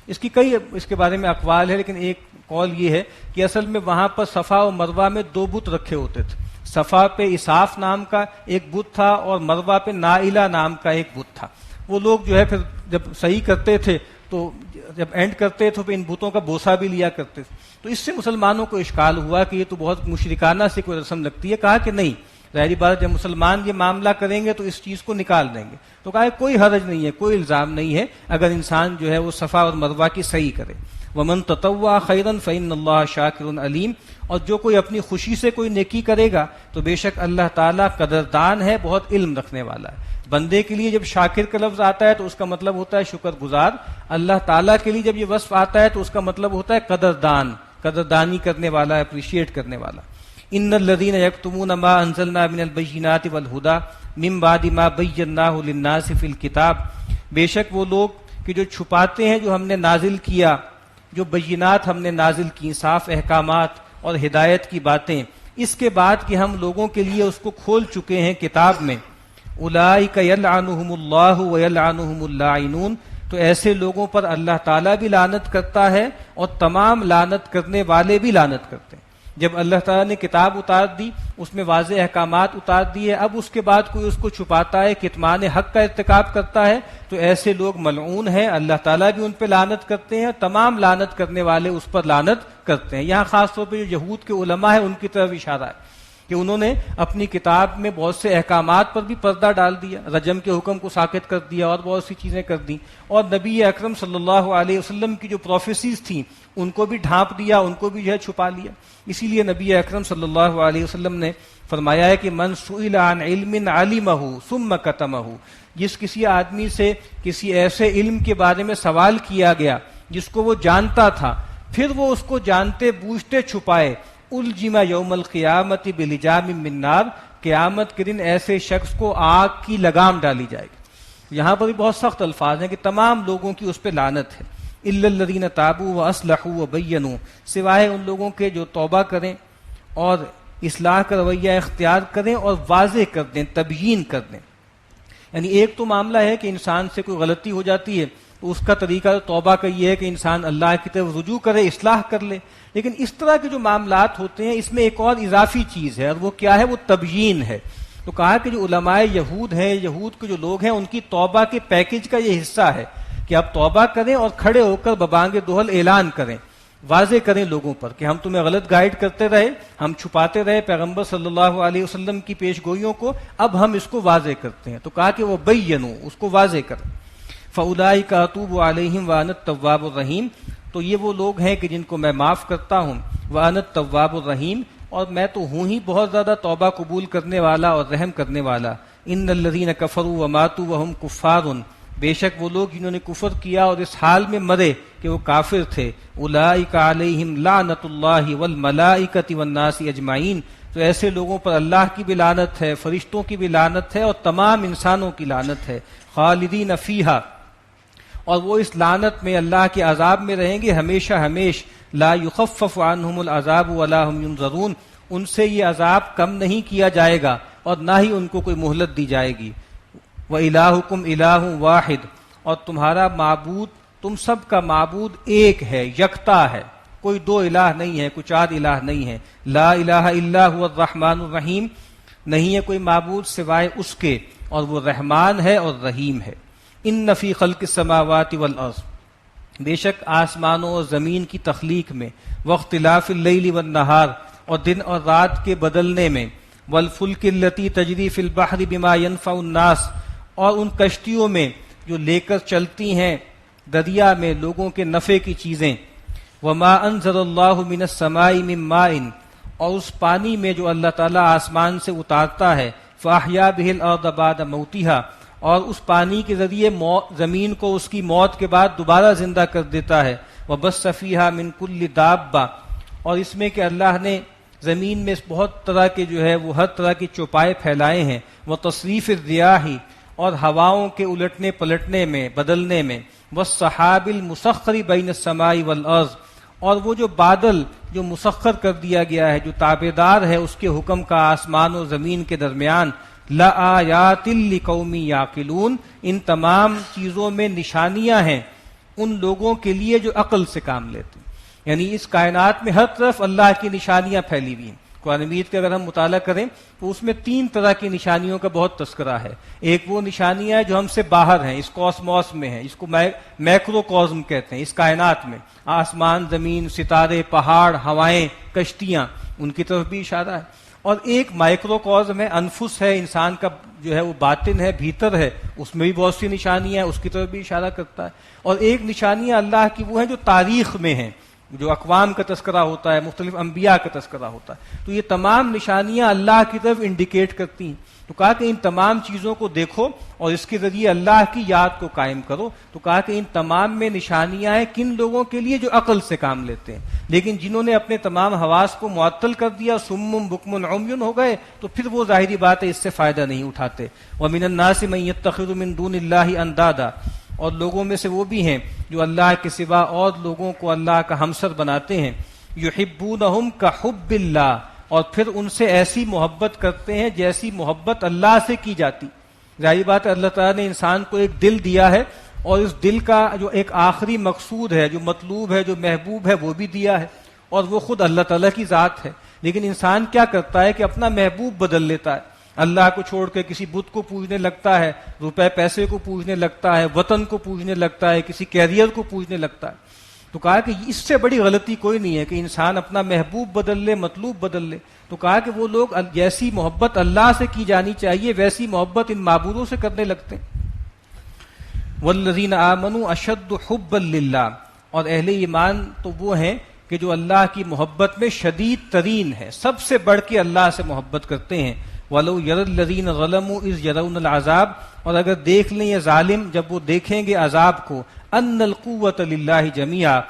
اس کی کئی اس کے بارے میں اقوال ہے, لیکن ایک قول یہ ہے کہ اصل میں وہاں پر صفا و مروہ میں دو بت رکھے ہوتے تھے. صفا پہ اساف نام کا ایک بت تھا اور مروہ پہ نائلہ نام کا ایک بت تھا. وہ لوگ جو ہے پھر جب صحیح کرتے تھے تو جب اینڈ کرتے تو پھر ان بتوں کا بوسہ بھی لیا کرتے تھے. تو اس سے مسلمانوں کو اشکال ہوا کہ یہ تو بہت مشرکانہ سے کوئی رسم لگتی ہے. کہا کہ نہیں, ظاہری بات جب مسلمان یہ معاملہ کریں گے تو اس چیز کو نکال دیں گے. تو کہا کوئی حرج نہیں ہے, کوئی الزام نہیں ہے اگر انسان جو ہے وہ صفا اور مروہ کی صحیح کرے. ومن تطوع خیرا فإن اللہ شاکر علیم, اور جو کوئی اپنی خوشی سے کوئی نیکی کرے گا تو بے شک اللہ تعالیٰ قدردان ہے, بہت علم رکھنے والا ہے. بندے کے لیے جب شاکر کا لفظ آتا ہے تو اس کا مطلب ہوتا ہے شکر گزار. اللہ تعالیٰ کے لیے جب یہ وصف آتا ہے تو اس کا مطلب ہوتا ہے قدردان, قدردانی کرنے والا, اپریشیٹ کرنے والا. ان الذين يكتمون ما انزلنا من البينات والهدى من بعد ما بيناه للناس في الكتاب, بے شک وہ لوگ کہ جو چھپاتے ہیں جو ہم نے نازل کیا, جو بینات ہم نے نازل کی, صاف احکامات اور ہدایت کی باتیں, اس کے بعد کہ ہم لوگوں کے لیے اس کو کھول چکے ہیں کتاب میں. اولئک یلعنهم اللہ ویلعنهم اللاعنون, تو ایسے لوگوں پر اللہ تعالیٰ بھی لعنت کرتا ہے اور تمام لعنت کرنے والے بھی لعنت کرتے ہیں. جب اللہ تعالیٰ نے کتاب اتار دی, اس میں واضح احکامات اتار دیے, اب اس کے بعد کوئی اس کو چھپاتا ہے, کتمان حق کا ارتکاب کرتا ہے, تو ایسے لوگ ملعون ہیں. اللہ تعالیٰ بھی ان پہ لعنت کرتے ہیں, تمام لعنت کرنے والے اس پر لعنت کرتے ہیں. یہاں خاص طور پہ جو یہود کے علماء ہیں ان کی طرف اشارہ ہے کہ انہوں نے اپنی کتاب میں بہت سے احکامات پر بھی پردہ ڈال دیا, رجم کے حکم کو ساقط کر دیا اور بہت سی چیزیں کر دیں, اور نبی اکرم صلی اللہ علیہ وسلم کی جو پروفیسیز تھیں ان کو بھی ڈھانپ دیا, ان کو بھی جو ہے چھپا لیا. اسی لیے نبی اکرم صلی اللہ علیہ وسلم نے فرمایا ہے کہ من سئل عن علم علمہ ثم کتمہ, جس کسی آدمی سے کسی ایسے علم کے بارے میں سوال کیا گیا جس کو وہ جانتا تھا, پھر وہ اس کو جانتے بوجھتے چھپائے, الجم یوم القیامت بلجام من نار, قیامت کے دن ایسے شخص کو آگ کی لگام ڈالی جائے گی. یہاں پر بھی بہت سخت الفاظ ہیں کہ تمام لوگوں کی اس پہ لعنت ہے. الا الذین تابوا واصلحوا وبینوا, سوائے ان لوگوں کے جو توبہ کریں اور اصلاح کا رویہ اختیار کریں اور واضح کر دیں, تبیین کر دیں. یعنی ایک تو معاملہ ہے کہ انسان سے کوئی غلطی ہو جاتی ہے تو اس کا طریقہ توبہ کا یہ ہے کہ انسان اللہ کی طرف رجوع کرے, اصلاح کر لے. لیکن اس طرح کے جو معاملات ہوتے ہیں اس میں ایک اور اضافی چیز ہے, اور وہ کیا ہے, وہ تبیین ہے. تو کہا کہ جو علماء یہود ہیں, یہود کے جو لوگ ہیں, ان کی توبہ کے پیکج کا یہ حصہ ہے کہ آپ توبہ کریں اور کھڑے ہو کر ببانگ دوہل اعلان کریں, واضح کریں لوگوں پر کہ ہم تمہیں غلط گائیڈ کرتے رہے, ہم چھپاتے رہے پیغمبر صلی اللہ علیہ وسلم کی پیش گوئیوں کو, اب ہم اس کو واضح کرتے ہیں. تو کہا کہ وہ بینوا, اس کو واضح کریں. فاولئک اتوب علیہم وانا التواب الرحیم, تو یہ وہ لوگ ہیں کہ جن کو میں معاف کرتا ہوں, وانا التواب الرحیم, اور میں تو ہوں ہی بہت زیادہ توبہ قبول کرنے والا اور رحم کرنے والا. ان الذین کفروا وماتوا وهم کفار, بے شک وہ لوگ جنہوں نے کفر کیا اور اس حال میں مرے کہ وہ کافر تھے, اولئک علیہم لعنت اللہ والملائکۃ والناس اجمعین, تو ایسے لوگوں پر اللہ کی بھی لعنت ہے, فرشتوں کی بھی لعنت ہے, اور تمام انسانوں کی لعنت ہے. خالدین فیہا, اور وہ اس لعنت میں اللہ کے عذاب میں رہیں گے ہمیشہ ہمیش. لا یخفف عنہم العذاب ولا هم ینظرون, ان سے یہ عذاب کم نہیں کیا جائے گا اور نہ ہی ان کو کوئی مہلت دی جائے گی. وَإِلَٰهُكُمْ إِلَٰهٌ وَاحِدٌ, اور تمہارا معبود, تم سب کا معبود ایک ہے, یکتا ہے, کوئی دو الہ نہیں ہے, کوئی چار الہ نہیں ہے. لا الہ الا هو الرحمن الرحیم, نہیں ہے کوئی معبود سوائے اس کے, اور وہ رحمان ہے اور رحیم ہے. ان فی خلق السماوات والارض, بے شک آسمانوں اور زمین کی تخلیق میں, واختلاف اللیل والنہار, اور دن اور رات کے بدلنے میں, والفلک التی تجری فی البحر بما ينفع الناس, اور ان کشتیوں میں جو لے کر چلتی ہیں دریا میں لوگوں کے نفع کی چیزیں، وما انزل اللہ من السماء من ماء، اور اس پانی میں جو اللہ تعالیٰ آسمان سے اتارتا ہے، فاحیا بہ الارض بعد موتها، اور اس پانی کے ذریعے زمین کو اس کی موت کے بعد دوبارہ زندہ کر دیتا ہے، وبث فیہا من کل دابہ، اور اس میں کہ اللہ نے زمین میں بہت طرح کے جو ہے وہ ہر طرح کی چوپائے پھیلائے ہیں، وتصریف الرياح، اور ہواؤں کے الٹنے پلٹنے میں بدلنے میں، والسحاب المسخر بین السماء والارض، اور وہ جو بادل جو مسخر کر دیا گیا ہے، جو تابعدار ہے اس کے حکم کا آسمان و زمین کے درمیان، لآیات لقوم یعقلون، ان تمام چیزوں میں نشانیاں ہیں ان لوگوں کے لیے جو عقل سے کام لیتے ہیں۔ یعنی اس کائنات میں ہر طرف اللہ کی نشانیاں پھیلی ہوئی ہیں۔ قرآن مجید کا اگر ہم مطالعہ کریں تو اس میں 3 طرح کی نشانیوں کا بہت تذکرہ ہے۔ ایک وہ نشانیاں ہیں جو ہم سے باہر ہیں، اس کوسموس میں ہیں، اس کو میکرو کوزم کہتے ہیں، اس کائنات میں آسمان، زمین، ستارے، پہاڑ، ہوائیں، کشتیاں، ان کی طرف بھی اشارہ ہے۔ اور ایک مائکرو کوزم ہے، انفس ہے، انسان کا جو ہے وہ باطن ہے، بھیتر ہے، اس میں بھی بہت سی نشانیاں ہیں، اس کی طرف بھی اشارہ کرتا ہے۔ اور ایک نشانیاں اللہ کی وہ ہیں جو تاریخ میں ہیں، جو اقوام کا تذکرہ ہوتا ہے، مختلف انبیاء کا تذکرہ ہوتا ہے، تو یہ تمام نشانیاں اللہ کی طرف انڈیکیٹ کرتی ہیں۔ تو کہا کہ ان تمام چیزوں کو دیکھو اور اس کے ذریعے اللہ کی یاد کو قائم کرو۔ تو کہا کہ ان تمام میں نشانیاں ہیں کن لوگوں کے لیے؟ جو عقل سے کام لیتے ہیں، لیکن جنہوں نے اپنے تمام حواس کو معطل کر دیا، صم بکم عمی ہو گئے، تو پھر وہ ظاہری بات ہے اس سے فائدہ نہیں اٹھاتے۔ ومن الناس من یتخذ من دون اللہ اندادا، اور لوگوں میں سے وہ بھی ہیں جو اللہ کے سوا اور لوگوں کو اللہ کا ہمسر بناتے ہیں، یحبونہم کحب اللہ، اور پھر ان سے ایسی محبت کرتے ہیں جیسی محبت اللہ سے کی جاتی۔ ظاہر بات ہے اللہ تعالیٰ نے انسان کو ایک دل دیا ہے، اور اس دل کا جو ایک آخری مقصود ہے، جو مطلوب ہے، جو محبوب ہے، وہ بھی دیا ہے، اور وہ خود اللہ تعالیٰ کی ذات ہے۔ لیکن انسان کیا کرتا ہے کہ اپنا محبوب بدل لیتا ہے، اللہ کو چھوڑ کے کسی بت کو پوجنے لگتا ہے، روپے پیسے کو پوجنے لگتا ہے، وطن کو پوجنے لگتا ہے، کسی کیریئر کو پوجنے لگتا ہے۔ تو کہا کہ اس سے بڑی غلطی کوئی نہیں ہے کہ انسان اپنا محبوب بدل لے، مطلوب بدل لے۔ تو کہا کہ وہ لوگ جیسی محبت اللہ سے کی جانی چاہیے ویسی محبت ان معبودوں سے کرنے لگتے ہیں۔ والذین آمنوا اشد حبا للہ، اور اہل ایمان تو وہ ہیں کہ جو اللہ کی محبت میں شدید ترین ہے، سب سے بڑھ کے اللہ سے محبت کرتے ہیں۔ وَلَوْ يَرَى الَّذِينَ ظَلَمُوا إِذْ يَرَوْنَ الْعَذَابَ، اور اگر دیکھ لیں یہ ظالم جب وہ دیکھیں گے عذاب کو، أَنَّ الْقُوَّةَ لِلَّهِ جَمِيعًا،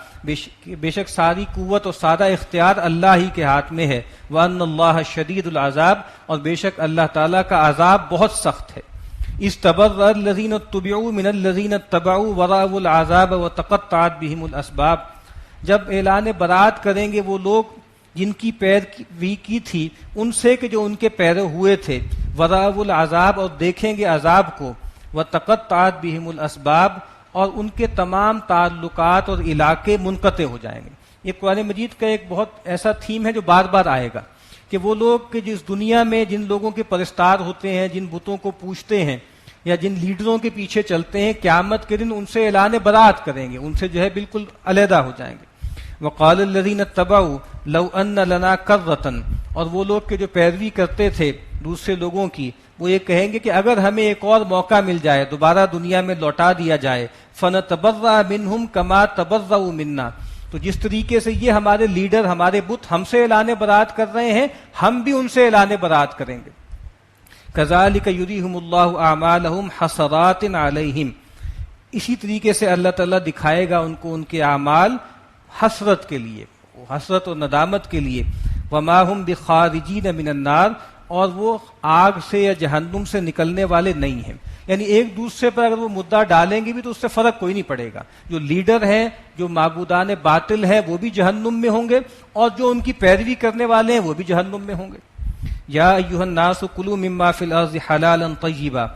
بے شک ساری قوت اور سارا اختیار اللہ ہی کے ہاتھ میں ہے، وَأَنَّ اللَّهَ شَدِيدُ الْعَذَابِ، اور بے شک اللہ تعالیٰ کا عذاب بہت سخت ہے۔ إِذْ تَبَرَّأَ الَّذِينَ اتُّبِعُوا مِنَ الَّذِينَ اتَّبَعُوا وَرَأَوُا الْعَذَابَ وَتَقَطَّعَتْ بِهِمُ الْأَسْبَابُ، جب اعلان برات کریں گے وہ لوگ جن کی پیروی کی تھی ان سے کہ جو ان کے پیرو ہوئے تھے، وَرَأَوُا الْعَذَابَ، اور دیکھیں گے عذاب کو، وَتَقَطَّعَتْ بِهِمُ الْأَسْبَابُ، اور ان کے تمام تعلقات اور علاقے منقطع ہو جائیں گے۔ یہ قرآن مجید کا ایک بہت ایسا تھیم ہے جو بار بار آئے گا کہ وہ لوگ کہ جس دنیا میں جن لوگوں کے پرستار ہوتے ہیں، جن بتوں کو پوجتے ہیں یا جن لیڈروں کے پیچھے چلتے ہیں، قیامت کے دن ان سے اعلان برات کریں گے، ان سے جو ہے بالکل علیحدہ ہو جائیں گے۔ وقال الذین اتبعوا لو ان لنا کرۃ، اور وہ لوگ کہ جو پیروی کرتے تھے دوسرے لوگوں کی، وہ یہ کہیں گے کہ اگر ہمیں ایک اور موقع مل جائے، دوبارہ دنیا میں لوٹا دیا جائے، فنتبرأ منہم کما تبرؤوا منا، تو جس طریقے سے یہ ہمارے لیڈر، ہمارے بت ہم سے اعلان برات کر رہے ہیں، ہم بھی ان سے اعلان برات کریں گے۔ کذالک یریہم اللہ اعمالہم حسرات علیہم، اسی طریقے سے اللہ تعالیٰ دکھائے گا ان کو ان کے اعمال حسرت کے لیے، حسرت اور ندامت کے لیے۔ وما ہم بخارجین من النار، اور وہ آگ سے یا جہنم سے نکلنے والے نہیں ہیں۔ یعنی ایک دوسرے پر اگر وہ مدعا ڈالیں گے بھی تو اس سے فرق کوئی نہیں پڑے گا، جو لیڈر ہیں، جو معبودان باطل ہیں، وہ بھی جہنم میں ہوں گے، اور جو ان کی پیروی کرنے والے ہیں وہ بھی جہنم میں ہوں گے۔ یا ایھا الناس کلوا مما فی الارض حلالا طیبا،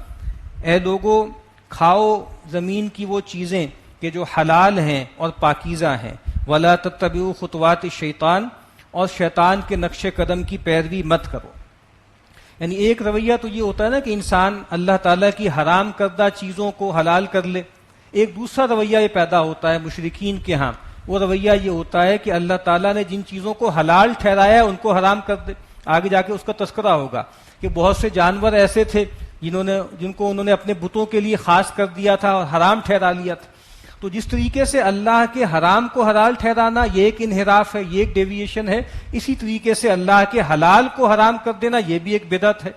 اے لوگو کھاؤ زمین کی وہ چیزیں کہ جو حلال ہیں اور پاکیزہ ہیں، ولا تتبعوا خطوات الشیطان، اور شیطان کے نقش قدم کی پیروی مت کرو۔ یعنی ایک رویہ تو یہ ہوتا ہے نا کہ انسان اللہ تعالیٰ کی حرام کردہ چیزوں کو حلال کر لے، ایک دوسرا رویہ یہ پیدا ہوتا ہے مشرکین کے ہاں، وہ رویہ یہ ہوتا ہے کہ اللہ تعالیٰ نے جن چیزوں کو حلال ٹھہرایا ہے ان کو حرام کر دے۔ آگے جا کے اس کا تذکرہ ہوگا کہ بہت سے جانور ایسے تھے جن کو انہوں نے اپنے بتوں کے لیے خاص کر دیا تھا اور حرام ٹھہرا لیا تھا۔ تو جس طریقے سے اللہ کے حرام کو حلال ٹھہرانا یہ ایک انحراف ہے، یہ ایک ڈیویشن ہے، اسی طریقے سے اللہ کے حلال کو حرام کر دینا یہ بھی ایک بدعت ہے۔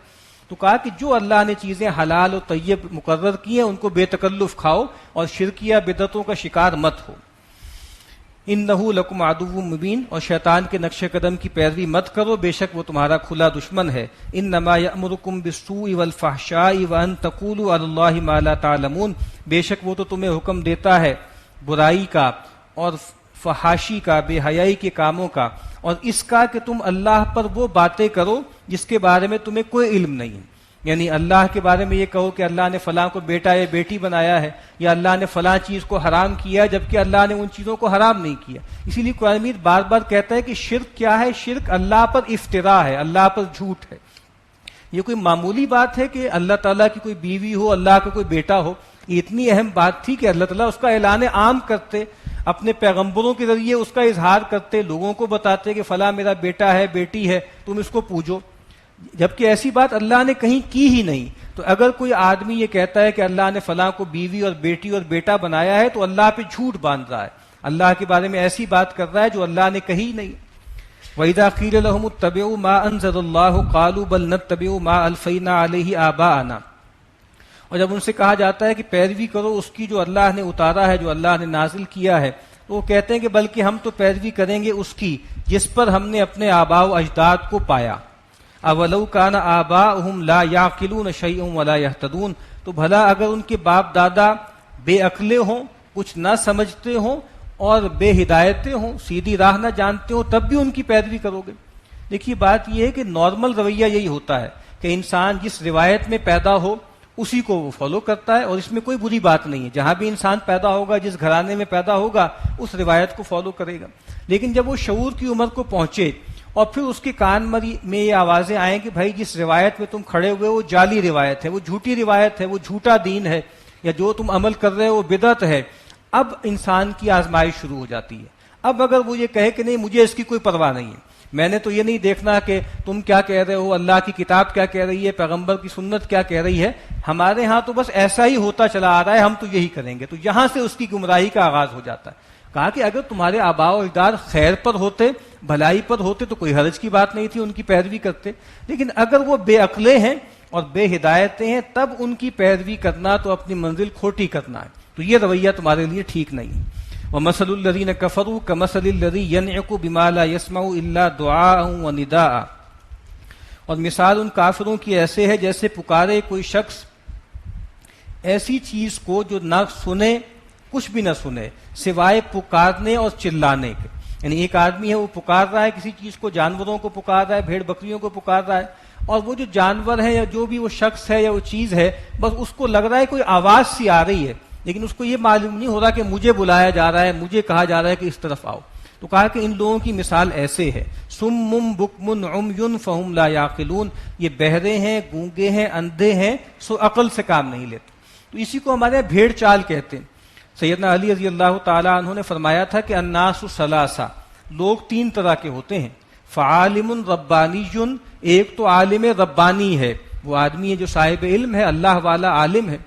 تو کہا کہ جو اللہ نے چیزیں حلال و طیب مقرر کی ہیں ان کو بے تکلف کھاؤ اور شرکیہ بدعتوں کا شکار مت ہو۔ انہ لکم عدو مبین، اور شیطان کے نقش قدم کی پیروی مت کرو، بے شک وہ تمہارا کھلا دشمن ہے۔ انما یأمرکم بالسوء والفحشاء وان تقولوا علی اللہ ما لا تعلمون، بے شک وہ تو تمہیں حکم دیتا ہے برائی کا اور فحاشی کا، بے حیائی کے کاموں کا، اور اس کا کہ تم اللہ پر وہ باتیں کرو جس کے بارے میں تمہیں کوئی علم نہیں ہے۔ یعنی اللہ کے بارے میں یہ کہو کہ اللہ نے فلاں کو بیٹا یا بیٹی بنایا ہے، یا اللہ نے فلاں چیز کو حرام کیا جبکہ اللہ نے ان چیزوں کو حرام نہیں کیا۔ اسی لیے قرآن مجید بار بار کہتا ہے کہ شرک کیا ہے؟ شرک اللہ پر افتراء ہے، اللہ پر جھوٹ ہے۔ یہ کوئی معمولی بات ہے کہ اللہ تعالیٰ کی کوئی بیوی ہو، اللہ کا کوئی بیٹا ہو؟ یہ اتنی اہم بات تھی کہ اللہ تعالیٰ اس کا اعلان عام کرتے، اپنے پیغمبروں کے ذریعے اس کا اظہار کرتے، لوگوں کو بتاتے کہ فلاں میرا بیٹا ہے، بیٹی ہے، تم اس کو پوجو، جبکہ ایسی بات اللہ نے کہیں کی ہی نہیں۔ تو اگر کوئی آدمی یہ کہتا ہے کہ اللہ نے فلاں کو بیوی اور بیٹی اور بیٹا بنایا ہے تو اللہ پہ جھوٹ باندھ رہا ہے، اللہ کے بارے میں ایسی بات کر رہا ہے جو اللہ نے کہی نہیں۔ وَإِذَا قِيلَ لَهُمُ اتَّبِعُوا مَا أَنزَلَ اللَّهُ قَالُوا بَلْ نَتَّبِعُ مَا أَلْفَيْنَا عَلَيْهِ آبَاءَنَا، اور جب ان سے کہا جاتا ہے کہ پیروی کرو اس کی جو اللہ نے اتارا ہے، جو اللہ نے نازل کیا ہے، تو وہ کہتے ہیں کہ بلکہ ہم تو پیروی کریں گے اس کی جس پر ہم نے اپنے آباء و اجداد کو پایا۔ اولو کان آباؤہم لا یعقلون شیئا ولا یہتدون، تو بھلا اگر ان کے باپ دادا بے عقلے ہوں، کچھ نہ سمجھتے ہوں اور بے ہدایتیں ہوں، سیدھی راہ نہ جانتے ہوں، تب بھی ان کی پیروی کرو گے؟ دیکھیے بات یہ ہے کہ نارمل رویہ یہی ہوتا ہے کہ انسان جس روایت میں پیدا ہو اسی کو وہ فالو کرتا ہے، اور اس میں کوئی بری بات نہیں ہے۔ جہاں بھی انسان پیدا ہوگا، جس گھرانے میں پیدا ہوگا، اس روایت کو فالو کرے گا۔ لیکن جب وہ شعور کی عمر کو پہنچے اور پھر اس کے کان میں یہ آوازیں آئیں کہ بھائی جس روایت میں تم کھڑے ہوئے وہ جعلی روایت ہے، وہ جھوٹی روایت ہے، وہ جھوٹا دین ہے، یا جو تم عمل کر رہے ہو وہ بدعت ہے، اب انسان کی آزمائش شروع ہو جاتی ہے۔ اب اگر وہ یہ کہے کہ نہیں مجھے اس کی کوئی پرواہ نہیں ہے، میں نے تو یہ نہیں دیکھنا کہ تم کیا کہہ رہے ہو، اللہ کی کتاب کیا کہہ رہی ہے، پیغمبر کی سنت کیا کہہ رہی ہے، ہمارے ہاں تو بس ایسا ہی ہوتا چلا آ رہا ہے، ہم تو یہی کریں گے، تو یہاں سے اس کی گمراہی کا آغاز ہو جاتا ہے۔ کہا کہ اگر تمہارے آباء و اجداد خیر پر ہوتے، بھلائی پر ہوتے تو کوئی حرج کی بات نہیں تھی، ان کی پیروی کرتے، لیکن اگر وہ بے عقلے ہیں اور بے ہدایتیں ہیں تب ان کی پیروی کرنا تو اپنی منزل کھوٹی کرنا ہے، تو یہ رویہ تمہارے لیے ٹھیک نہیں ہے۔ وَمَثَلُ الَّذِينَ كَفَرُوا كَمَثَلِ الَّذِي يَنْعِقُ بِمَا لَا يَسْمَعُ إِلَّا دُعَاءً وَنِدَاءً، اور مثال ان کافروں کی ایسے ہے جیسے پکارے کوئی شخص ایسی چیز کو جو نہ سنے، کچھ بھی نہ سنے سوائے پکارنے اور چلانے کے۔ یعنی ایک آدمی ہے وہ پکار رہا ہے کسی چیز کو، جانوروں کو پکار رہا ہے، بھیڑ بکریوں کو پکار رہا ہے، اور وہ جو جانور ہے یا جو بھی وہ شخص ہے یا وہ چیز ہے بس اس کو لگ رہا ہے کوئی آواز سی آ رہی ہے، لیکن اس کو یہ معلوم نہیں ہو رہا کہ مجھے بلایا جا رہا ہے، مجھے کہا جا رہا ہے کہ اس طرف آؤ۔ تو کہا کہ ان لوگوں کی مثال ایسے ہے، صم بکم عمی فہم لا یعقلون، یہ بہرے ہیں، گونگے ہیں، اندھے ہیں، سو عقل سے کام نہیں لیتے۔ تو اسی کو ہمارے یہاں بھیڑ چال کہتے ہیں۔ سیدنا علی رضی اللہ تعالیٰ عنہ نے فرمایا تھا کہ الناس ثلاثہ، لوگ تین طرح کے ہوتے ہیں، فعالم ربانی، ایک تو عالم ربانی ہے، وہ آدمی ہے جو صاحب علم ہے، اللہ والا عالم ہے،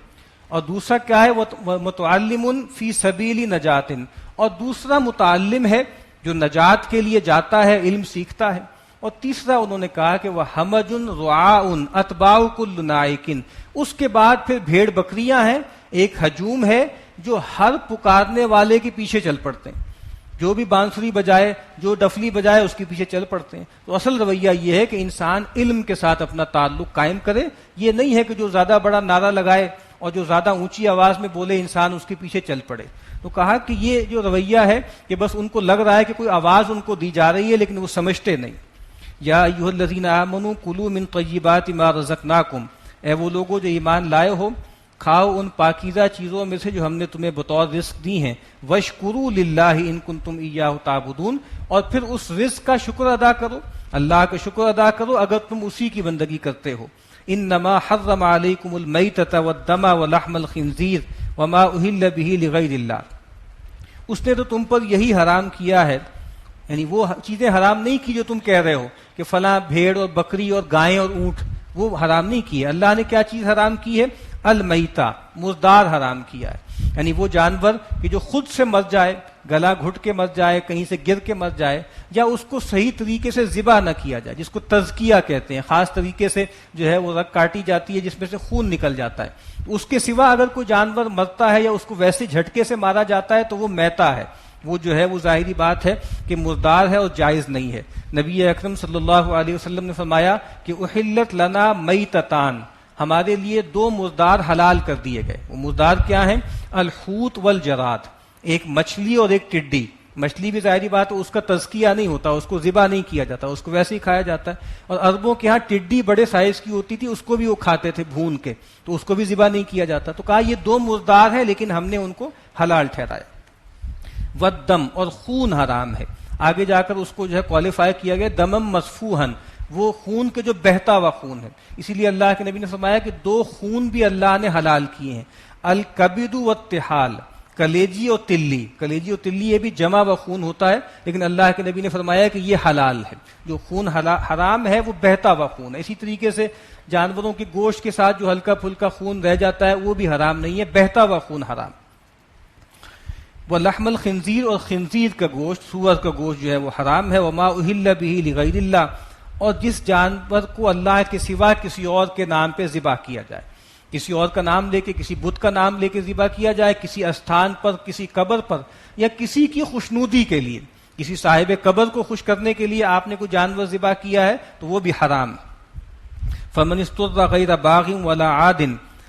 اور دوسرا کیا ہے، وہ متعلم فی سبیل نجات، اور دوسرا متعلم ہے جو نجات کے لیے جاتا ہے، علم سیکھتا ہے، اور تیسرا انہوں نے کہا کہ وہ حمج رعاء اتباع کل نائک، اس کے بعد پھر بھیڑ بکریاں ہیں، ایک ہجوم ہے جو ہر پکارنے والے کے پیچھے چل پڑتے ہیں، جو بھی بانسری بجائے، جو ڈفلی بجائے اس کے پیچھے چل پڑتے ہیں۔ تو اصل رویہ یہ ہے کہ انسان علم کے ساتھ اپنا تعلق قائم کرے، یہ نہیں ہے کہ جو زیادہ بڑا نعرہ لگائے اور جو زیادہ اونچی آواز میں بولے انسان اس کے پیچھے چل پڑے۔ تو کہا کہ یہ جو رویہ ہے کہ بس ان کو لگ رہا ہے کہ کوئی آواز ان کو دی جا رہی ہے لیکن وہ سمجھتے نہیں۔ یا ایھا الذین آمنوا کلوا من طیبات ما رزقناکم، اے وہ لوگوں جو ایمان لائے ہو، کھاؤ ان پاکیزہ چیزوں میں سے جو ہم نے تمہیں بطور رزق دی ہیں، واشکروا للہ ان کنتم ایاہ تعبدون، اور پھر اس رزق کا شکر ادا کرو، اللہ کا شکر ادا کرو اگر تم اسی کی بندگی کرتے ہو۔ انما حرم علیکم المیتۃ والدم ولحم الخنزیر وما اہل بہ لغیر اللہ، اس نے تو تم پر یہی حرام کیا ہے، یعنی وہ چیزیں حرام نہیں کی جو تم کہہ رہے ہو کہ فلاں بھیڑ اور بکری اور گائیں اور اونٹ، وہ حرام نہیں کی ہے۔ اللہ نے کیا چیز حرام کی ہے؟ المیتہ، مردار حرام کیا ہے۔ یعنی وہ جانور کہ جو خود سے مر جائے، گلا گھٹ کے مر جائے، کہیں سے گر کے مر جائے، یا اس کو صحیح طریقے سے ذبح نہ کیا جائے، جس کو تزکیہ کہتے ہیں، خاص طریقے سے جو ہے وہ رگ کاٹی جاتی ہے جس میں سے خون نکل جاتا ہے، اس کے سوا اگر کوئی جانور مرتا ہے یا اس کو ویسے جھٹکے سے مارا جاتا ہے تو وہ میتا ہے، وہ جو ہے وہ ظاہری بات ہے کہ مردار ہے اور جائز نہیں ہے۔ نبی اکرم صلی اللہ علیہ وسلم نے فرمایا کہ احلت لنا میتتان، ہمارے لیے 2 مردار حلال کر دیے گئے۔ وہ مردار کیا ہیں؟ الحوت والجراد، ایک مچھلی اور ایک ٹڈی۔ مچھلی بھی ظاہری بات ہے اس کا تزکیہ نہیں ہوتا، اس کو ذبح نہیں کیا جاتا، اس کو ویسے ہی کھایا جاتا ہے، اور عربوں کے ہاں ٹڈی بڑے سائز کی ہوتی تھی، اس کو بھی وہ کھاتے تھے بھون کے، تو اس کو بھی ذبح نہیں کیا جاتا۔ تو کہا یہ 2 مردار ہیں لیکن ہم نے ان کو حلال ٹھہرایا۔ والدم، اور خون حرام ہے، آگے جا کر اس کو جو ہے کوالیفائی کیا گیا دمم مسفوحن، وہ خون کے جو بہتا ہوا خون ہے، اسی لیے اللہ کے نبی نے فرمایا کہ 2 خون بھی اللہ نے حلال کیے ہیں، الکبد والطحال، کلیجی اور تلی۔ کلیجی اور تلی یہ بھی جمع و خون ہوتا ہے، لیکن اللہ کے نبی نے فرمایا کہ یہ حلال ہے۔ جو خون حرام ہے وہ بہتا ہوا خون ہے۔ اسی طریقے سے جانوروں کے گوشت کے ساتھ جو ہلکا پھلکا خون رہ جاتا ہے وہ بھی حرام نہیں ہے، بہتا ہوا خون حرام۔ وہ لحم الخنزیر، اور خنزیر کا گوشت، سور کا گوشت جو ہے وہ حرام ہے۔ وما اہل بہ لغیر اللہ، اور جس جانور کو اللہ کے سوا کسی اور کے نام پہ ذبح کیا جائے، کسی اور کا نام لے کے، کسی بت کا نام لے کے ذبح کیا جائے، کسی استھان پر، کسی قبر پر، یا کسی کی خوشنودی کے لیے، کسی صاحب قبر کو خوش کرنے کے لیے آپ نے کوئی جانور ذبح کیا ہے تو وہ بھی حرام ہے۔ فمن استر غیر باغ ولا عاد،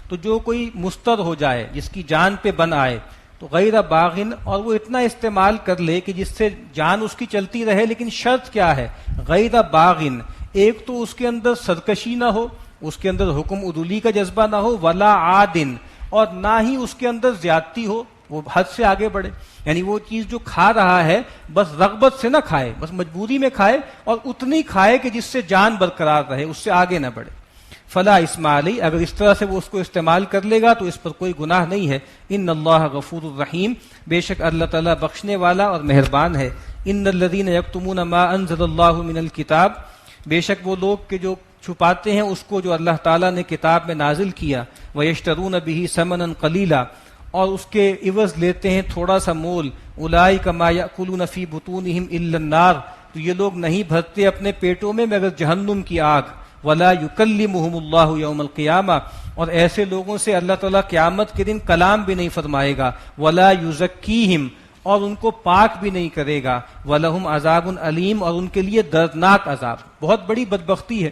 تو جو کوئی مستر ہو جائے، جس کی جان پہ بن آئے، تو غیر باغن، اور وہ اتنا استعمال کر لے کہ جس سے جان اس کی چلتی رہے، لیکن شرط کیا ہے؟ غیر باغن، ایک تو اس کے اندر سرکشی نہ ہو، اس کے اندر حکم عدولی کا جذبہ نہ ہو، ولا عادن، اور نہ ہی اس کے اندر زیادتی ہو، وہ حد سے آگے بڑھے، یعنی وہ چیز جو کھا رہا ہے بس رغبت سے نہ کھائے، بس مجبوری میں کھائے، اور اتنی کھائے کہ جس سے جان برقرار رہے، اس سے آگے نہ بڑھے۔ فلا اسم علی، اگر اس طرح سے وہ اس کو استعمال کر لے گا تو اس پر کوئی گناہ نہیں ہے۔ ان اللہ غفور الرحیم، بے شک اللہ تعالیٰ بخشنے والا اور مہربان ہے۔ ان الذین یکتمون ما انزل اللہ من الکتاب، بے شک وہ لوگ کہ جو چھپاتے ہیں اس کو جو اللہ تعالیٰ نے کتاب میں نازل کیا، وَيَشْتَرُونَ بِهِ ثَمَنًا قَلِيلًا، اور اس کے عوض لیتے ہیں تھوڑا سا مول، اولئک ما یأکلون فی بطونہم الا النار، تو یہ لوگ نہیں بھرتے اپنے پیٹوں میں مگر جہنم کی آگ، ولا یکلمہم اللہ یوم القیامہ، اور ایسے لوگوں سے اللہ تعالیٰ قیامت کے دن کلام بھی نہیں فرمائے گا، ولا یزکیہم، اور ان کو پاک بھی نہیں کرے گا، وَلَهُمْ عَذَابٌ علیم، اور ان کے لیے دردناک عذاب۔ بہت بڑی بدبختی ہے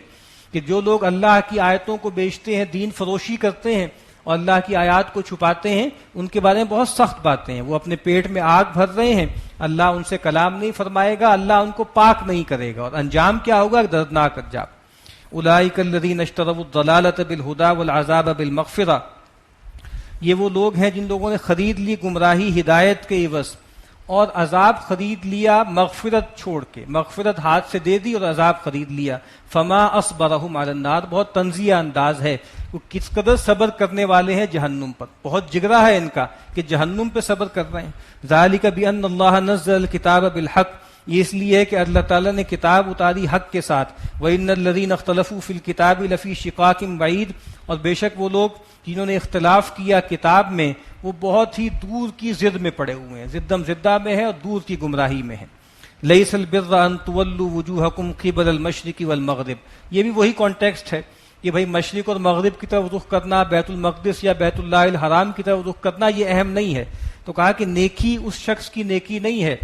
کہ جو لوگ اللہ کی آیتوں کو بیچتے ہیں، دین فروشی کرتے ہیں اور اللہ کی آیات کو چھپاتے ہیں، ان کے بارے میں بہت سخت باتیں ہیں۔ وہ اپنے پیٹ میں آگ بھر رہے ہیں، اللہ ان سے کلام نہیں فرمائے گا، اللہ ان کو پاک نہیں کرے گا، اور انجام کیا ہوگا؟ دردناک انجام۔ اولئک الذین اشتروا الضلالۃ بالہدی والعذاب بالمغفرہ، یہ وہ لوگ ہیں جن لوگوں نے خرید لی گمراہی ہدایت کے عوض، اور عذاب خرید لیا مغفرت چھوڑ کے، مغفرت ہاتھ سے دے دی اور عذاب خرید لیا۔ فما اصبرہم علی النار، بہت طنزیہ انداز ہے، وہ کس قدر صبر کرنے والے ہیں جہنم پر، بہت جگرا ہے ان کا کہ جہنم پہ صبر کر رہے ہیں۔ ذالک بان اللہ نزل الکتاب بالحق، یہ اس لیے کہ اللہ تعالیٰ نے کتاب اتاری حق کے ساتھ۔ وَإِنَّ الَّذِينَ اخْتَلَفُوا فِي الْكِتَابِ لَفِي شِقَاقٍ بَعِيدٍ، اور بے شک وہ لوگ جنہوں نے اختلاف کیا کتاب میں، وہ بہت ہی دور کی ضد میں پڑے ہوئے ہیں، زدم زدہ میں ہیں اور دور کی گمراہی میں ہیں۔ لَيْسَ الْبِرَّ أَن تُوَلُّوا وُجُوهَكُمْ قِبَلَ الْمَشْرِقِ وَالْمَغْرِبِ، یہ بھی وہی کانٹیکسٹ ہے کہ بھائی مشرق اور مغرب کی طرف رخ کرنا، بیت المقدس یا بیت اللہ الحرام کی طرف رخ کرنا یہ اہم نہیں ہے۔ تو کہا کہ نیکی اس شخص کی نیکی نہیں ہے،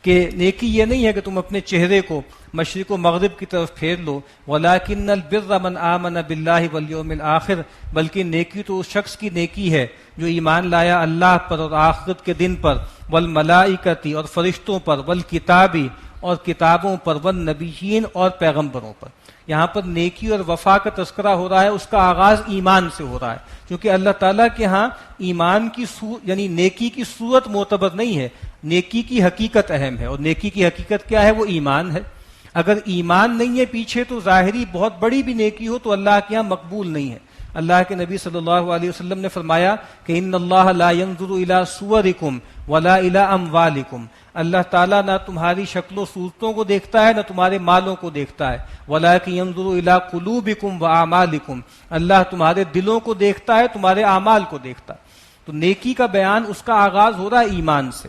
کہ نیکی یہ نہیں ہے کہ تم اپنے چہرے کو مشرق و مغرب کی طرف پھیر لو، وَلَٰكِنَّ الْبِرَّ مَنْ آمَنَ بِاللَّهِ وَالْيَوْمِ الْآخِرِ، بلکہ نیکی تو اس شخص کی نیکی ہے جو ایمان لایا اللہ پر اور آخرت کے دن پر، والملائکتی، اور فرشتوں پر، والکتابی، اور کتابوں پر، والنبیین، اور پیغمبروں پر۔ یہاں پر نیکی اور وفا کا تذکرہ ہو رہا ہے، اس کا آغاز ایمان سے ہو رہا ہے، کیونکہ اللہ تعالیٰ کے ہاں ایمان کی یعنی نیکی کی صورت معتبر نہیں ہے، نیکی کی حقیقت اہم ہے، اور نیکی کی حقیقت کیا ہے؟ وہ ایمان ہے۔ اگر ایمان نہیں ہے پیچھے تو ظاہری بہت بڑی بھی نیکی ہو تو اللہ کے ہاں مقبول نہیں ہے۔ اللہ کے نبی صلی اللہ علیہ وسلم نے فرمایا کہ ان اللہ لا ينظر الى صورکم ولا الى اموالکم، اللہ تعالیٰ نہ تمہاری شکل و صورتوں کو دیکھتا ہے نہ تمہارے مالوں کو دیکھتا ہے، ولکن ينظر الى قلوبکم واعمالکم، اللہ تمہارے دلوں کو دیکھتا ہے، تمہارے اعمال کو دیکھتا ہے۔ تو نیکی کا بیان اس کا آغاز ہو رہا ہے ایمان سے.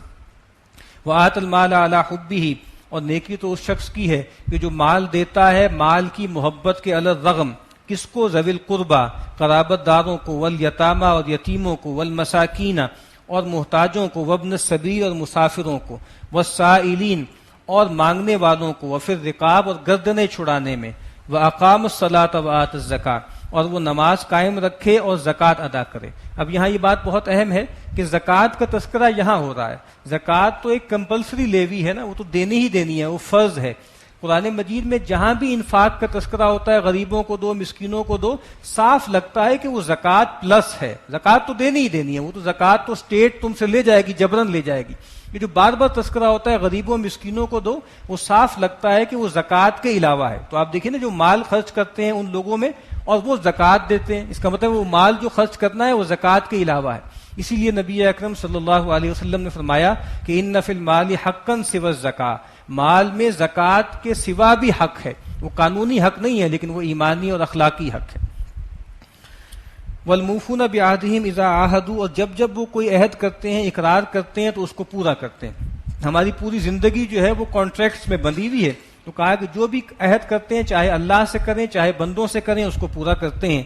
وآت المال علی حبہ، اور نیکی تو اس شخص کی ہے کہ جو مال دیتا ہے مال کی محبت کے علی الرغم. کس کو؟ ذوی القربہ، قرابت داروں کو، والیتامى، اور یتیموں کو، والمساکین، اور محتاجوں کو، وابن السبیل، اور مسافروں کو، والسائلین، اور مانگنے والوں کو، وفی الرقاب، اور گردنیں چھڑانے میں، واقام الصلاۃ وآت الزکاۃ، اور وہ نماز قائم رکھے اور زکوٰۃ ادا کرے. اب یہاں یہ بات بہت اہم ہے کہ زکوٰۃ کا تذکرہ یہاں ہو رہا ہے. زکوٰۃ تو ایک کمپلسری لیوی ہے نا، وہ تو دینی ہی دینی ہے، وہ فرض ہے. قرآن مجید میں جہاں بھی انفاق کا تذکرہ ہوتا ہے، غریبوں کو دو، مسکینوں کو دو، صاف لگتا ہے کہ وہ زکوٰۃ پلس ہے. زکوٰۃ تو دینی ہی دینی ہے، وہ تو زکوٰۃ تو اسٹیٹ تم سے لے جائے گی، جبرن لے جائے گی. یہ جو بار بار تذکرہ ہوتا ہے غریبوں مسکینوں کو دو، وہ صاف لگتا ہے کہ وہ زکوٰۃ کے علاوہ ہے. تو آپ دیکھیں نا، جو مال خرچ کرتے ہیں ان لوگوں میں اور وہ زکوٰۃ دیتے ہیں، اس کا مطلب وہ مال جو خرچ کرنا ہے وہ زکوٰۃ کے علاوہ ہے. اسی لیے نبی اکرم صلی اللہ علیہ وسلم نے فرمایا کہ ان فی المال حقا سوى الزکاۃ، مال میں زکوٰۃ کے سوا بھی حق ہے. وہ قانونی حق نہیں ہے لیکن وہ ایمانی اور اخلاقی حق ہے. والموفون بعہدہم اذا عاہدوا، اور جب جب وہ کوئی عہد کرتے ہیں، اقرار کرتے ہیں تو اس کو پورا کرتے ہیں. ہماری پوری زندگی جو ہے وہ کانٹریکٹس میں بندھی ہوئی ہے. تو کہا کہ جو بھی عہد کرتے ہیں، چاہے اللہ سے کریں چاہے بندوں سے کریں، اس کو پورا کرتے ہیں.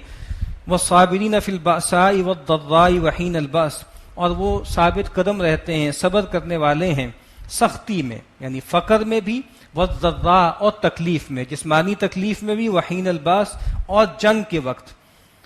والصابرین فی البأساء والضراء وحین البأس، اور وہ ثابت قدم رہتے ہیں، صبر کرنے والے ہیں سختی میں، یعنی فقر میں بھی، والضراء، اور تکلیف میں، جسمانی تکلیف میں بھی، وحین الباس، اور جنگ کے وقت،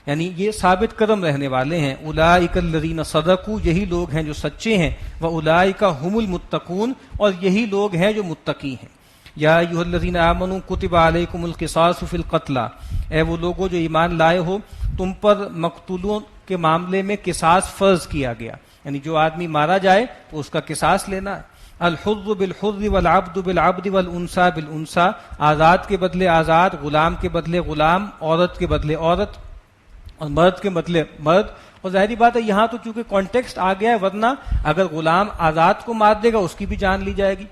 یعنی یہ ثابت قدم رہنے والے ہیں. اولئک الذین صدقوا، یہی لوگ ہیں جو سچے ہیں. واولئک هم المتقون، اور یہی لوگ ہیں جو متقی ہیں. یا ایھا الذین آمنوا کتب علیکم القصاص فی القتلی، اے وہ لوگوں جو ایمان لائے ہو، تم پر مقتولوں کے معاملے میں قصاص فرض کیا گیا، یعنی جو آدمی مارا جائے تو اس کا قصاص لینا ہے. الحر بالحر والعبد بالعبد والانثى بالانثى، آزاد کے بدلے آزاد، غلام کے بدلے غلام، عورت کے بدلے عورت، اور مرد کے بدلے مرد. اور ظاہری بات ہے یہاں تو چونکہ کانٹیکسٹ آ گیا ہے، ورنہ اگر غلام آزاد کو مار دے گا اس کی بھی جان لی جائے گی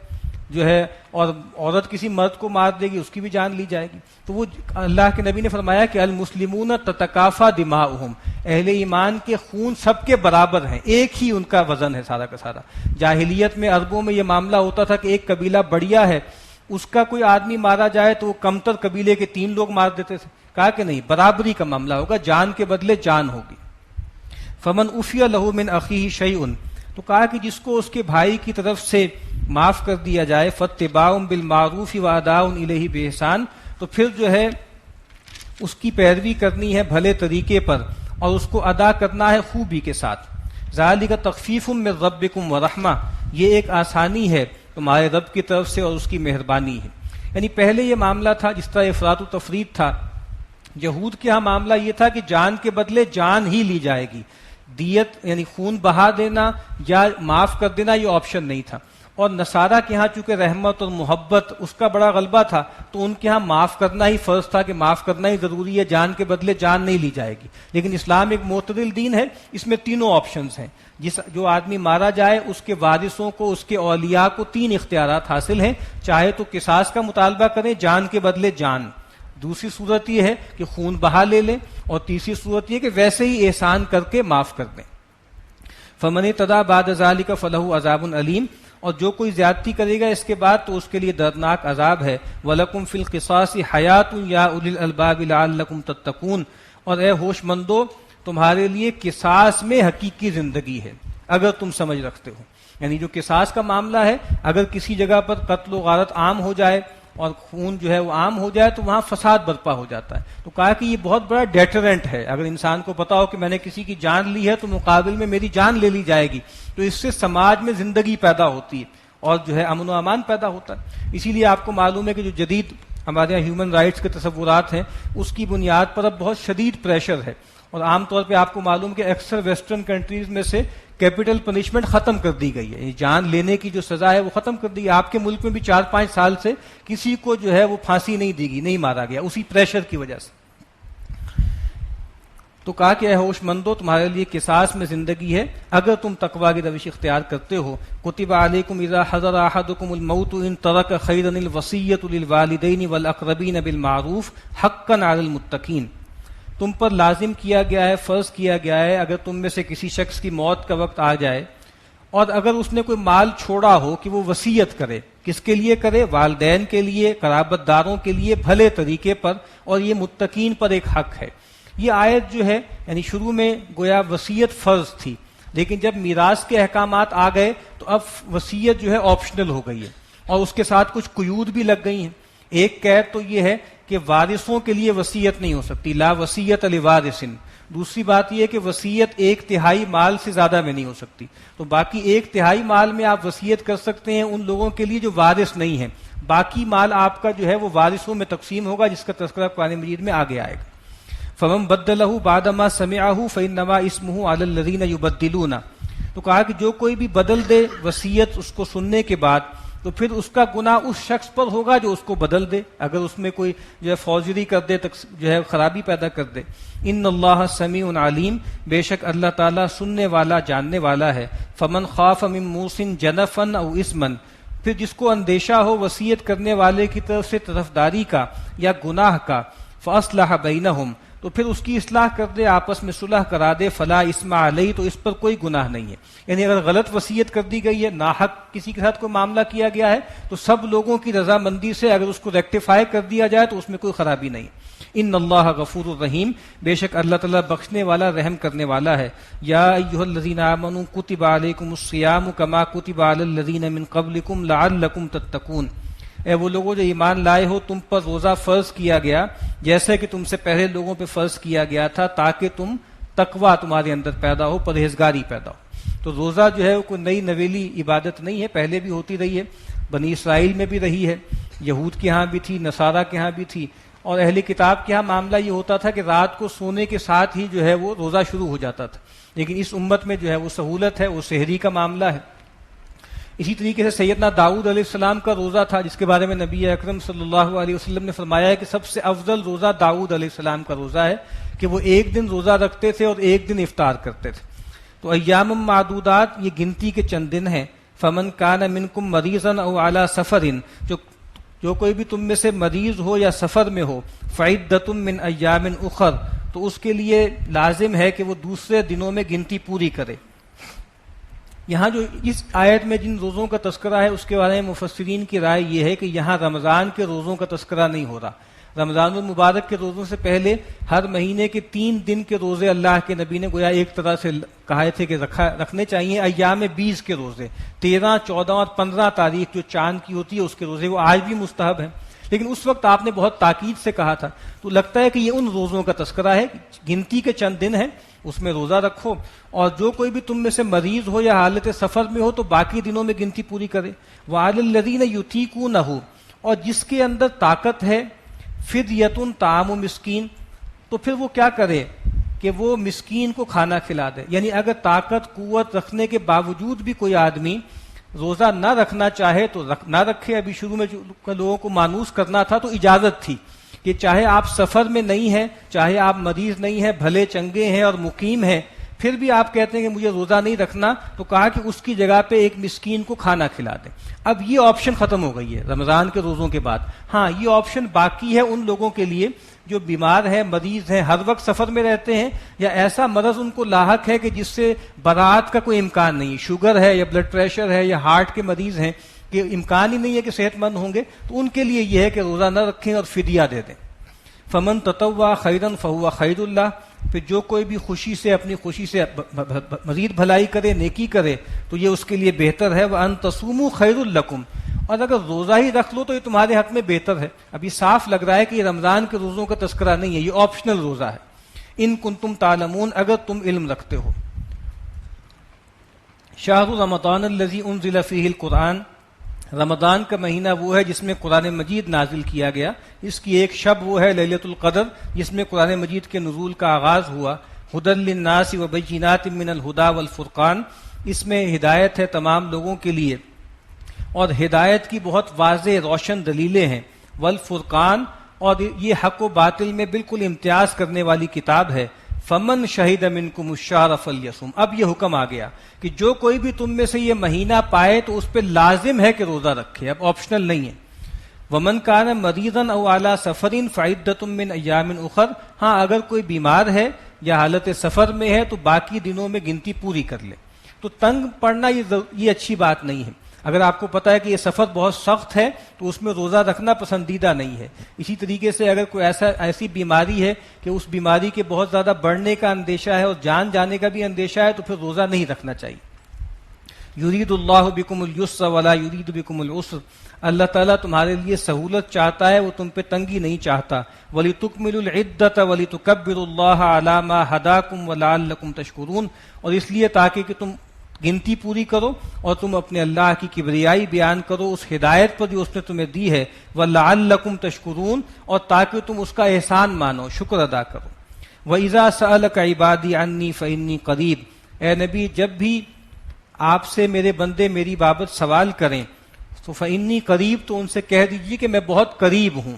جو ہے، اور عورت کسی مرد کو مار دے گی اس کی بھی جان لی جائے گی. تو وہ اللہ کے نبی نے فرمایا کہ المسلمون تتکافی دماؤہم، اہل ایمان کے خون سب کے برابر ہیں، ایک ہی ان کا وزن ہے سارا کا سارا. جاہلیت میں عربوں میں یہ معاملہ ہوتا تھا کہ ایک قبیلہ بڑھیا ہے، اس کا کوئی آدمی مارا جائے تو وہ کمتر قبیلے کے 3 لوگ مار دیتے تھے. کہا کہ نہیں، برابری کا معاملہ ہوگا، جان کے بدلے جان ہوگی. فمن عفی لہ من اخیہ شیء، تو کہا کہ جس کو اس کے بھائی کی طرف سے معاف کر دیا جائے، فاتباع بالمعروف واداء الیہ باحسان، تو پھر جو ہے اس کی پیروی کرنی ہے بھلے طریقے پر اور اس کو ادا کرنا ہے خوبی کے ساتھ. ذالک تخفیف من ربکم ورحمہ، یہ ایک آسانی ہے تمہارے رب کی طرف سے اور اس کی مہربانی ہے. یعنی پہلے یہ معاملہ تھا جس طرح افراط و تفریط تھا، یہود کے ہاں معاملہ یہ تھا کہ جان کے بدلے جان ہی لی جائے گی، دیت یعنی خون بہا دینا یا معاف کر دینا یہ آپشن نہیں تھا. اور نصارہ کے ہاں چونکہ رحمت اور محبت اس کا بڑا غلبہ تھا تو ان کے ہاں معاف کرنا ہی فرض تھا کہ معاف کرنا ہی ضروری ہے، جان کے بدلے جان نہیں لی جائے گی. لیکن اسلام ایک معتدل دین ہے، اس میں تینوں آپشنز ہیں. جو آدمی مارا جائے اس کے وارثوں کو، اس کے اولیاء کو 3 اختیارات حاصل ہیں، چاہے تو قصاص کا مطالبہ کریں جان کے بدلے جان، دوسری صورت یہ ہے کہ خون بہا لے لیں، اور تیسری صورت یہ کہ ویسے ہی احسان کر کے معاف کر دیں. فمن اعتدی بعد ذلک فلہ عذاب علیم، اور جو کوئی زیادتی کرے گا اس کے بعد تو اس کے لیے دردناک عذاب ہے. وَلَكُمْ فِي الْقِصَاصِ حَيَاةٌ يَا أُولِي الْأَلْبَابِ لَعَلَّكُمْ تَتَّقُونَ، اور اے ہوش مندو تمہارے لیے قصاص میں حقیقی زندگی ہے اگر تم سمجھ رکھتے ہو. یعنی جو قصاص کا معاملہ ہے، اگر کسی جگہ پر قتل و غارت عام ہو جائے اور خون جو ہے وہ عام ہو جائے تو وہاں فساد برپا ہو جاتا ہے. تو کہا کہ یہ بہت بڑا ڈیٹرنٹ ہے. اگر انسان کو پتا ہو کہ میں نے کسی کی جان لی ہے تو مقابل میں میری جان لے لی جائے گی، تو اس سے سماج میں زندگی پیدا ہوتی ہے اور جو ہے امن و امان پیدا ہوتا ہے. اسی لیے آپ کو معلوم ہے کہ جو جدید ہمارے یہاں ہیومن رائٹس کے تصورات ہیں اس کی بنیاد پر اب بہت شدید پریشر ہے، اور عام طور پہ آپ کو معلوم کہ اکثر ویسٹرن کنٹریز میں سے کیپٹل پنشمنٹ ختم کر دی گئی ہے. جان لینے کی جو سزا ہے وہ ختم کر دی. آپ کے ملک میں بھی 4-5 سال سے کسی کو جو ہے وہ پھانسی نہیں دی گئی، نہیں مارا گیا اسی پریشر کی وجہ سے. تو کہا کہ اے ہوش مندو تمہارے لیے قصاص میں زندگی ہے اگر تم تقوی کی روش اختیار کرتے ہو. کتب علیکم اذا حضر احدکم الموت ان ترک خیرا الوصیۃ للوالدین والاقربین بالمعروف حقا علی المتقین. تم پر لازم کیا گیا ہے، فرض کیا گیا ہے، اگر تم میں سے کسی شخص کی موت کا وقت آ جائے اور اگر اس نے کوئی مال چھوڑا ہو کہ وہ وصیت کرے. کس کے لیے کرے؟ والدین کے لیے، قرابت داروں کے لیے، بھلے طریقے پر، اور یہ متقین پر ایک حق ہے. یہ آیت جو ہے یعنی شروع میں گویا وصیت فرض تھی، لیکن جب میراث کے احکامات آ گئے تو اب وصیت جو ہے آپشنل ہو گئی ہے، اور اس کے ساتھ کچھ قیود بھی لگ گئی ہیں. ایک قید تو یہ ہے کہ وارثوں کے لیے وصیت نہیں ہو سکتی، لا وصیت لوارث. دوسری بات یہ ہے کہ وصیت 1/3 مال سے زیادہ میں نہیں ہو سکتی. تو باقی 1/3 مال میں آپ وصیت کر سکتے ہیں ان لوگوں کے لیے جو وارث نہیں ہیں. باقی مال آپ کا جو ہے وہ وارثوں میں تقسیم ہوگا، جس کا تذکرہ قرآن مجید میں آگے آئے گا. فمن بدلہ بعد ما سمعہ فانما اسمہ علی الذین یبدلون. تو کہا کہ جو کوئی بھی بدل دے وصیت اس کو سننے کے بعد تو پھر اس کا گناہ اس شخص پر ہوگا جو اس کو بدل دے، اگر اس میں کوئی جو ہے فوجری کر دے، جو ہے خرابی پیدا کر دے. ان اللہ سمیع علیم، بے شک اللہ تعالیٰ سننے والا جاننے والا ہے. فمن خاف من موص جنفا او اثما، پھر جس کو اندیشہ ہو وصیت کرنے والے کی طرف سے طرفداری کا یا گناہ کا، فاصلح بینہم، تو پھر اس کی اصلاح کر دے، آپس میں صلح کرا دے، فلا اسم علیہ، تو اس پر کوئی گناہ نہیں ہے. یعنی اگر غلط وصیت کر دی گئی ہے، ناحق کسی کے ساتھ کوئی معاملہ کیا گیا ہے، تو سب لوگوں کی رضامندی سے اگر اس کو ریکٹیفائی کر دیا جائے تو اس میں کوئی خرابی نہیں. ان اللہ غفور الرحیم، بے شک اللہ تعالیٰ بخشنے والا رحم کرنے والا ہے. یا ایھا الذین آمنوا کتب علیکم الصیام کما کتب علی الذین من قبلکم لعلکم تتقون. اے وہ لوگوں جو ایمان لائے ہو، تم پر روزہ فرض کیا گیا جیسے کہ تم سے پہلے لوگوں پہ فرض کیا گیا تھا، تاکہ تم تقوی تمہارے اندر پیدا ہو، پرہیزگاری پیدا ہو. تو روزہ جو ہے وہ کوئی نئی نویلی عبادت نہیں ہے، پہلے بھی ہوتی رہی ہے، بنی اسرائیل میں بھی رہی ہے، یہود کے ہاں بھی تھی، نصارہ کے ہاں بھی تھی، اور اہل کتاب کے ہاں معاملہ یہ ہوتا تھا کہ رات کو سونے کے ساتھ ہی جو ہے وہ روزہ شروع ہو جاتا تھا. لیکن اس امت میں جو ہے وہ سہولت ہے، وہ سحری کا معاملہ ہے. اسی طریقے سے سیدنا داؤد علیہ السلام کا روزہ تھا، جس کے بارے میں نبی اکرم صلی اللہ علیہ وسلم نے فرمایا ہے کہ سب سے افضل روزہ داؤد علیہ السلام کا روزہ ہے، کہ وہ ایک دن روزہ رکھتے تھے اور ایک دن افطار کرتے تھے. تو ایام معدودات یہ گنتی کے چند دن ہیں. فمن کان منکم مریضا او علی سفر، جو کوئی بھی تم میں سے مریض ہو یا سفر میں ہو، فعدۃ من ایام اخر، تو اس کے لیے لازم ہے کہ وہ دوسرے دنوں میں گنتی پوری کرے. یہاں جو اس آیت میں جن روزوں کا تذکرہ ہے اس کے بارے میں مفسرین کی رائے یہ ہے کہ یہاں رمضان کے روزوں کا تذکرہ نہیں ہو رہا. رمضان المبارک کے روزوں سے پہلے ہر مہینے کے 3 دن کے روزے اللہ کے نبی نے گویا ایک طرح سے کہے تھے کہ رکھنے چاہیے. ایام 20 کے روزے، 13، 14 اور 15 تاریخ جو چاند کی ہوتی ہے اس کے روزے، وہ آج بھی مستحب ہیں، لیکن اس وقت آپ نے بہت تاکید سے کہا تھا. تو لگتا ہے کہ یہ ان روزوں کا تذکرہ ہے، گنتی کے چند دن ہیں، اس میں روزہ رکھو، اور جو کوئی بھی تم میں سے مریض ہو یا حالت سفر میں ہو تو باقی دنوں میں گنتی پوری کرے. وَعَلَى الَّذِينَ يُطِيقُونَهُ، اور جس کے اندر طاقت ہے، فِدْيَةٌ طَعَامُ مسکین، تو پھر وہ کیا کرے کہ وہ مسکین کو کھانا کھلا دے. یعنی اگر طاقت قوت رکھنے کے باوجود بھی کوئی آدمی روزہ نہ رکھنا چاہے تو نہ رکھے. ابھی شروع میں لوگوں کو مانوس کرنا تھا تو اجازت تھی کہ چاہے آپ سفر میں نہیں ہیں، چاہے آپ مریض نہیں ہیں، بھلے چنگے ہیں اور مقیم ہیں، پھر بھی آپ کہتے ہیں کہ مجھے روزہ نہیں رکھنا، تو کہا کہ اس کی جگہ پہ ایک مسکین کو کھانا کھلا دیں. اب یہ آپشن ختم ہو گئی ہے رمضان کے روزوں کے بعد. ہاں یہ آپشن باقی ہے ان لوگوں کے لیے جو بیمار ہیں، مریض ہیں، ہر وقت سفر میں رہتے ہیں، یا ایسا مرض ان کو لاحق ہے کہ جس سے برات کا کوئی امکان نہیں، شوگر ہے یا بلڈ پریشر ہے یا ہارٹ کے مریض ہیں کہ امکان ہی نہیں ہے کہ صحت مند ہوں گے، تو ان کے لیے یہ ہے کہ روزہ نہ رکھیں اور فدیہ دے دیں. فمن تطوع خیرا فہو خیر اللہ، پھر جو کوئی بھی خوشی سے اپنی خوشی سے مزید بھلائی کرے، نیکی کرے، تو یہ اس کے لیے بہتر ہے. وان تصوموا خیر لکم، اور اگر روزہ ہی رکھ لو تو یہ تمہارے حق میں بہتر ہے. ابھی صاف لگ رہا ہے کہ یہ رمضان کے روزوں کا تذکرہ نہیں ہے، یہ آپشنل روزہ ہے. ان کنتم تعلمون، اگر تم علم رکھتے ہو. شہر رمضان الذی انزل فیہ القرآن، رمضان کا مہینہ وہ ہے جس میں قرآن مجید نازل کیا گیا. اس کی ایک شب وہ ہے لیلۃ القدر، جس میں قرآن مجید کے نزول کا آغاز ہوا. ھدی للناس وبینات من الھدی والفرقان، اس میں ہدایت ہے تمام لوگوں کے لیے، اور ہدایت کی بہت واضح روشن دلیلیں ہیں. والفرقان، اور یہ حق و باطل میں بالکل امتیاز کرنے والی کتاب ہے. فمن شہد منکم الشہر فلیصم، اب یہ حکم آ گیا کہ جو کوئی بھی تم میں سے یہ مہینہ پائے تو اس پہ لازم ہے کہ روزہ رکھے، اب آپشنل نہیں ہے. ومن کان مریضا او علی سفر فعدۃ من ایام اخر، ہاں اگر کوئی بیمار ہے یا حالت سفر میں ہے تو باقی دنوں میں گنتی پوری کر لے۔ تو تنگ پڑنا یہ اچھی بات نہیں ہے۔ اگر آپ کو پتا ہے کہ یہ سفر بہت سخت ہے تو اس میں روزہ رکھنا پسندیدہ نہیں ہے۔ اسی طریقے سے اگر کوئی ایسی بیماری ہے کہ اس بیماری کے بہت زیادہ بڑھنے کا اندیشہ ہے اور جان جانے کا بھی اندیشہ ہے تو پھر روزہ نہیں رکھنا چاہیے۔ یرید اللہ بکم الیسر ولا یرید بکم العسر، اللہ تعالیٰ تمہارے لیے سہولت چاہتا ہے، وہ تم پہ تنگی نہیں چاہتا۔ وَلِتُكْمِلُوا الْعِدَّةَ وَلِتُكَبِّرُوا اللَّهَ عَلَى مَا هَدَاكُمْ وَلَعَلَّكُمْ تَشْكُرُونَ، اور اس لیے تاکہ کہ تم گنتی پوری کرو اور تم اپنے اللہ کی کبریائی بیان کرو اس ہدایت پر جو اس نے تمہیں دی ہے، وَلَعَلَّكُمْ تَشْكُرُونَ، اور تاکہ تم اس کا احسان مانو، شکر ادا کرو۔ وَإِذَا سَأَلَكَ عِبَادِي عَنِّي فَإِنِّي قَرِيبٌ، اے نبی جب بھی آپ سے میرے بندے میری بابت سوال کریں تو فإنی قریب، تو ان سے کہہ دیجیے کہ میں بہت قریب ہوں۔